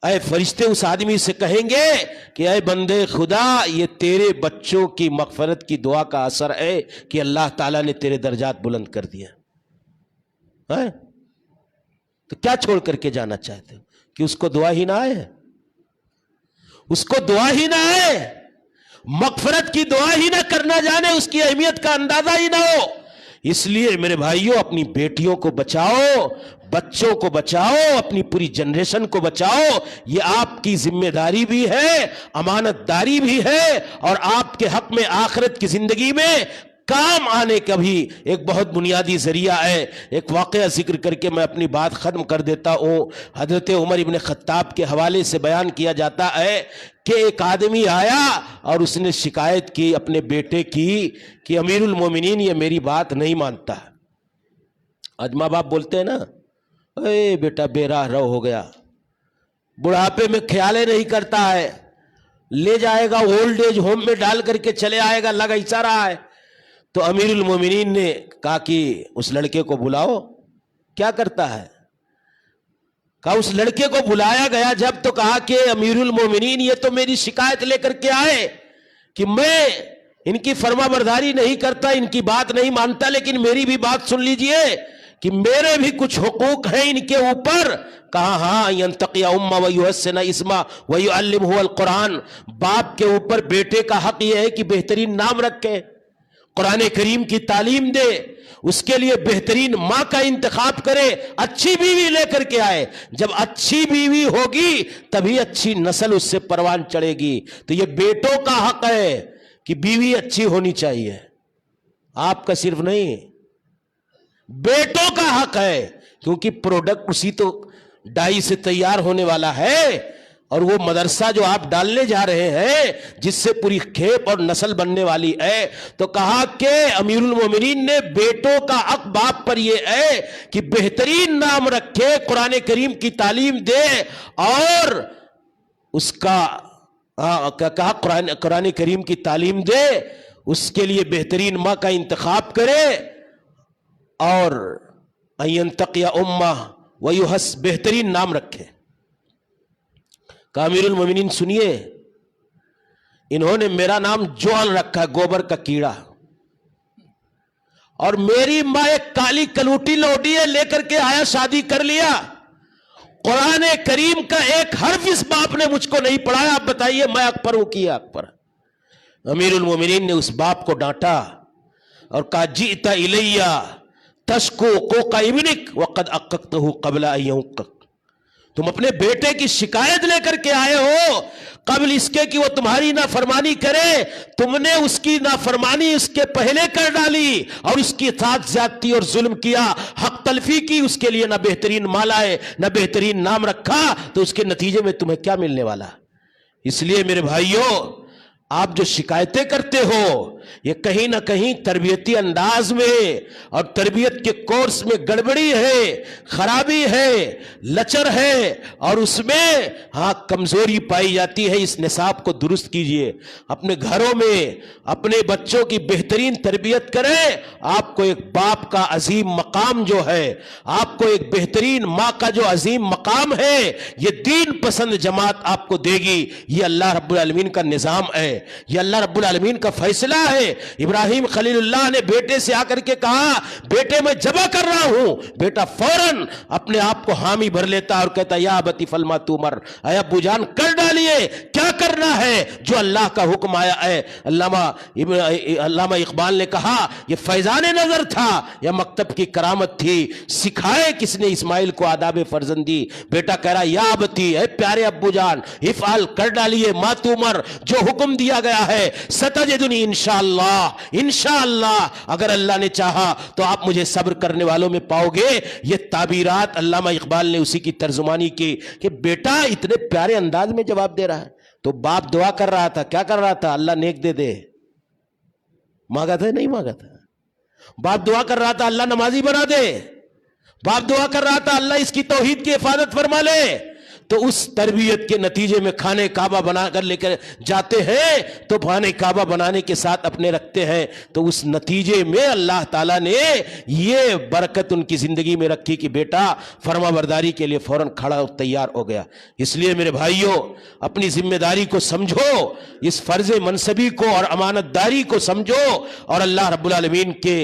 اے فرشتے اس آدمی سے کہیں گے کہ اے بندے خدا، یہ تیرے بچوں کی مغفرت کی دعا کا اثر ہے کہ اللہ تعالیٰ نے تیرے درجات بلند کر دیا. تو کیا چھوڑ کر کے جانا چاہتے ہو کہ اس کو دعا ہی نہ آئے، اس کو دعا ہی نہ آئے، مغفرت کی دعا ہی نہ کرنا جانے، اس کی اہمیت کا اندازہ ہی نہ ہو. اس لیے میرے بھائیوں، اپنی بیٹیوں کو بچاؤ، بچوں کو بچاؤ، اپنی پوری جنریشن کو بچاؤ. یہ آپ کی ذمہ داری بھی ہے، امانت داری بھی ہے، اور آپ کے حق میں آخرت کی زندگی میں کام آنے کا بھی ایک بہت بنیادی ذریعہ ہے. ایک واقعہ ذکر کر کے میں اپنی بات ختم کر دیتا ہوں. حضرت عمر ابن خطاب کے حوالے سے بیان کیا جاتا ہے کہ ایک آدمی آیا اور اس نے شکایت کی اپنے بیٹے کی کہ امیر المومنین یہ میری بات نہیں مانتا. آج ماں باپ بولتے ہیں نا، اے بیٹا بے راہ رو ہو گیا، بڑھاپے میں خیالے نہیں کرتا ہے، لے جائے گا اولڈ ایج ہوم میں ڈال کر کے چلے آئے گا، لگا ہی رہا ہے. تو امیر المومنین نے کہا کہ اس لڑکے کو بلاؤ. کیا کرتا ہے؟ کہا اس لڑکے کو بلایا گیا جب، تو کہا کہ امیر المومنین یہ تو میری شکایت لے کر کے آئے کہ میں ان کی فرما برداری نہیں کرتا، ان کی بات نہیں مانتا، لیکن میری بھی بات سن لیجئے کہ میرے بھی کچھ حقوق ہیں ان کے اوپر. کہا ہاں، ینتقی امہ ویحسن اسمہ ویعلمہ القرآن، باپ کے اوپر بیٹے کا حق یہ ہے کہ بہترین نام رکھے، قرآن کریم کی تعلیم دے، اس کے لیے بہترین ماں کا انتخاب کرے، اچھی بیوی لے کر کے آئے. جب اچھی بیوی ہوگی تبھی اچھی نسل اس سے پروان چڑھے گی. تو یہ بیٹوں کا حق ہے کہ بیوی اچھی ہونی چاہیے، آپ کا صرف نہیں، بیٹوں کا حق ہے، کیونکہ پروڈکٹ اسی تو ڈائی سے تیار ہونے والا ہے. اور وہ مدرسہ جو آپ ڈالنے جا رہے ہیں جس سے پوری کھیپ اور نسل بننے والی ہے. تو کہا کہ امیر المومنین نے بیٹوں کا حق باپ پر یہ ہے کہ بہترین نام رکھے، قرآن کریم کی تعلیم دے، اور اس کا کہا قرآن کریم کی تعلیم دے، اس کے لیے بہترین ماں کا انتخاب کرے، اور ینتقی امہ ویحس، بہترین نام رکھے. کہ امیر المومنین سنیے، انہوں نے میرا نام جوان رکھا، گوبر کا کیڑا، اور میری ماں ایک کالی کلوٹی لوٹی ہے، لے کر کے آیا، شادی کر لیا. قرآن کریم کا ایک حرف اس باپ نے مجھ کو نہیں پڑھایا، آپ بتائیے میں اکبر ہوں کیا اکبر؟ امیر المومنین نے اس باپ کو ڈانٹا اور کہا جئت الیہ تشکو قوق ابنک وقد اققتہ قبل ان یوقق، تم اپنے بیٹے کی شکایت لے کر کے آئے ہو قبل اس کے کہ وہ تمہاری نافرمانی کرے، تم نے اس کی نافرمانی اس کے پہلے کر ڈالی اور اس کی ساتھ زیادتی اور ظلم کیا، حق تلفی کی، اس کے لیے نہ بہترین مال آئے نہ بہترین نام رکھا، تو اس کے نتیجے میں تمہیں کیا ملنے والا؟ اس لیے میرے بھائیوں، آپ جو شکایتیں کرتے ہو یہ کہیں نہ کہیں تربیتی انداز میں اور تربیت کے کورس میں گڑبڑی ہے، خرابی ہے، لچر ہے، اور اس میں کمزوری پائی جاتی ہے. اس نصاب کو درست کیجئے، اپنے گھروں میں اپنے بچوں کی بہترین تربیت کریں. آپ کو ایک باپ کا عظیم مقام جو ہے، آپ کو ایک بہترین ماں کا جو عظیم مقام ہے، یہ دین پسند جماعت آپ کو دے گی. یہ اللہ رب العالمین کا نظام ہے، یہ اللہ رب العالمین کا فیصلہ ہے. ابراہیم خلیل اللہ نے بیٹے سے آ کر کے کہا بیٹے میں ذبح کر رہا ہوں، بیٹا فوراً اپنے آپ کو حامی بھر لیتا اور کہتا یا ابتی فعل ما تؤمر، اے ابو جان کر ڈالیے، کیا کرنا ہے جو اللہ کا حکم آیا ہے. علامہ اقبال نے کہا یہ فیضان نظر تھا یا مکتب کی کرامت تھی، سکھائے کس نے اسماعیل کو آداب فرزندی. بیٹا کہہ رہا یا ابتی، اے پیارے ابو جان افعل، کر ڈالیے، ما تؤمر، جو حکم دیا گیا ہے، ستجدنی انشاءاللہ، انشاءاللہ اگر اللہ نے چاہا تو آپ مجھے صبر کرنے والوں میں پاؤ گے. یہ تعبیرات علامہ اقبال نے اسی کی ترجمانی کی کہ بیٹا اتنے پیارے انداز میں جواب دے رہا ہے. تو باپ دعا کر رہا تھا، کیا کر رہا تھا؟ اللہ نیک دے دے، مانگا تھا نہیں مانگا تھا؟ باپ دعا کر رہا تھا اللہ نمازی بنا دے، باپ دعا کر رہا تھا اللہ اس کی توحید کی حفاظت فرما لے، تو اس تربیت کے نتیجے میں خانہ کعبہ بنا کر لے کر جاتے ہیں، تو خانہ کعبہ بنانے کے ساتھ اپنے رکھتے ہیں، تو اس نتیجے میں اللہ تعالیٰ نے یہ برکت ان کی زندگی میں رکھی کہ بیٹا فرما برداری کے لیے فوراً کھڑا اور تیار ہو گیا۔ اس لیے میرے بھائیوں، اپنی ذمہ داری کو سمجھو، اس فرض منصبی کو اور امانت داری کو سمجھو، اور اللہ رب العالمین کے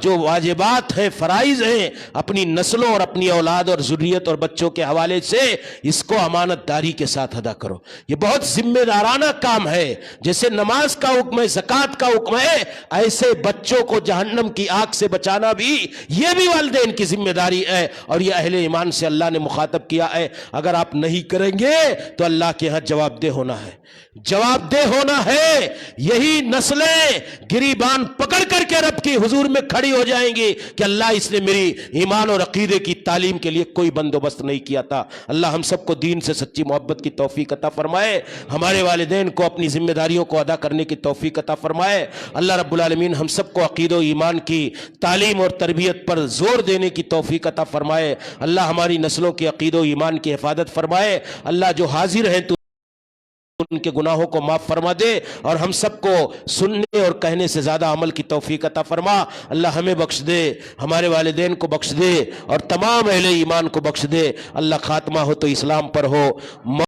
جو واجبات ہیں، فرائض ہیں، اپنی نسلوں اور اپنی اولاد اور ذریت اور بچوں کے حوالے سے اس کو امانت داری کے ساتھ ادا کرو۔ یہ بہت ذمہ دارانہ کام ہے، جیسے نماز کا حکم ہے، زکوٰۃ کا حکم ہے، ایسے بچوں کو جہنم کی آگ سے بچانا بھی یہ بھی والدین کی ذمہ داری ہے، اور یہ اہل ایمان سے اللہ نے مخاطب کیا ہے۔ اگر آپ نہیں کریں گے تو اللہ کے ہاں جواب دہ ہونا ہے، جواب دہ ہونا ہے۔ یہی نسلیں گریبان پکڑ کر کے رب کی حضور میں کھڑی ہو جائیں گی کہ اللہ اس نے میری ایمان اور عقیدے کی تعلیم کے لیے کوئی بندوبست نہیں کیا تھا۔ اللہ ہم سب کو دین سے سچی محبت کی توفیق عطا فرمائے، ہمارے والدین کو اپنی ذمہ داریوں کو ادا کرنے کی توفیق عطا فرمائے۔ اللہ رب العالمین ہم سب کو عقیدہ و ایمان کی تعلیم اور تربیت پر زور دینے کی توفیق عطا فرمائے۔ اللہ ہماری نسلوں کی عقیدہ و ایمان کی حفاظت فرمائے۔ اللہ جو حاضر ہیں تو ان کے گناہوں کو معاف فرما دے، اور ہم سب کو سننے اور کہنے سے زیادہ عمل کی توفیق عطا فرما۔ اللہ ہمیں بخش دے، ہمارے والدین کو بخش دے، اور تمام اہل ایمان کو بخش دے۔ اللہ خاتمہ ہو تو اسلام پر ہو۔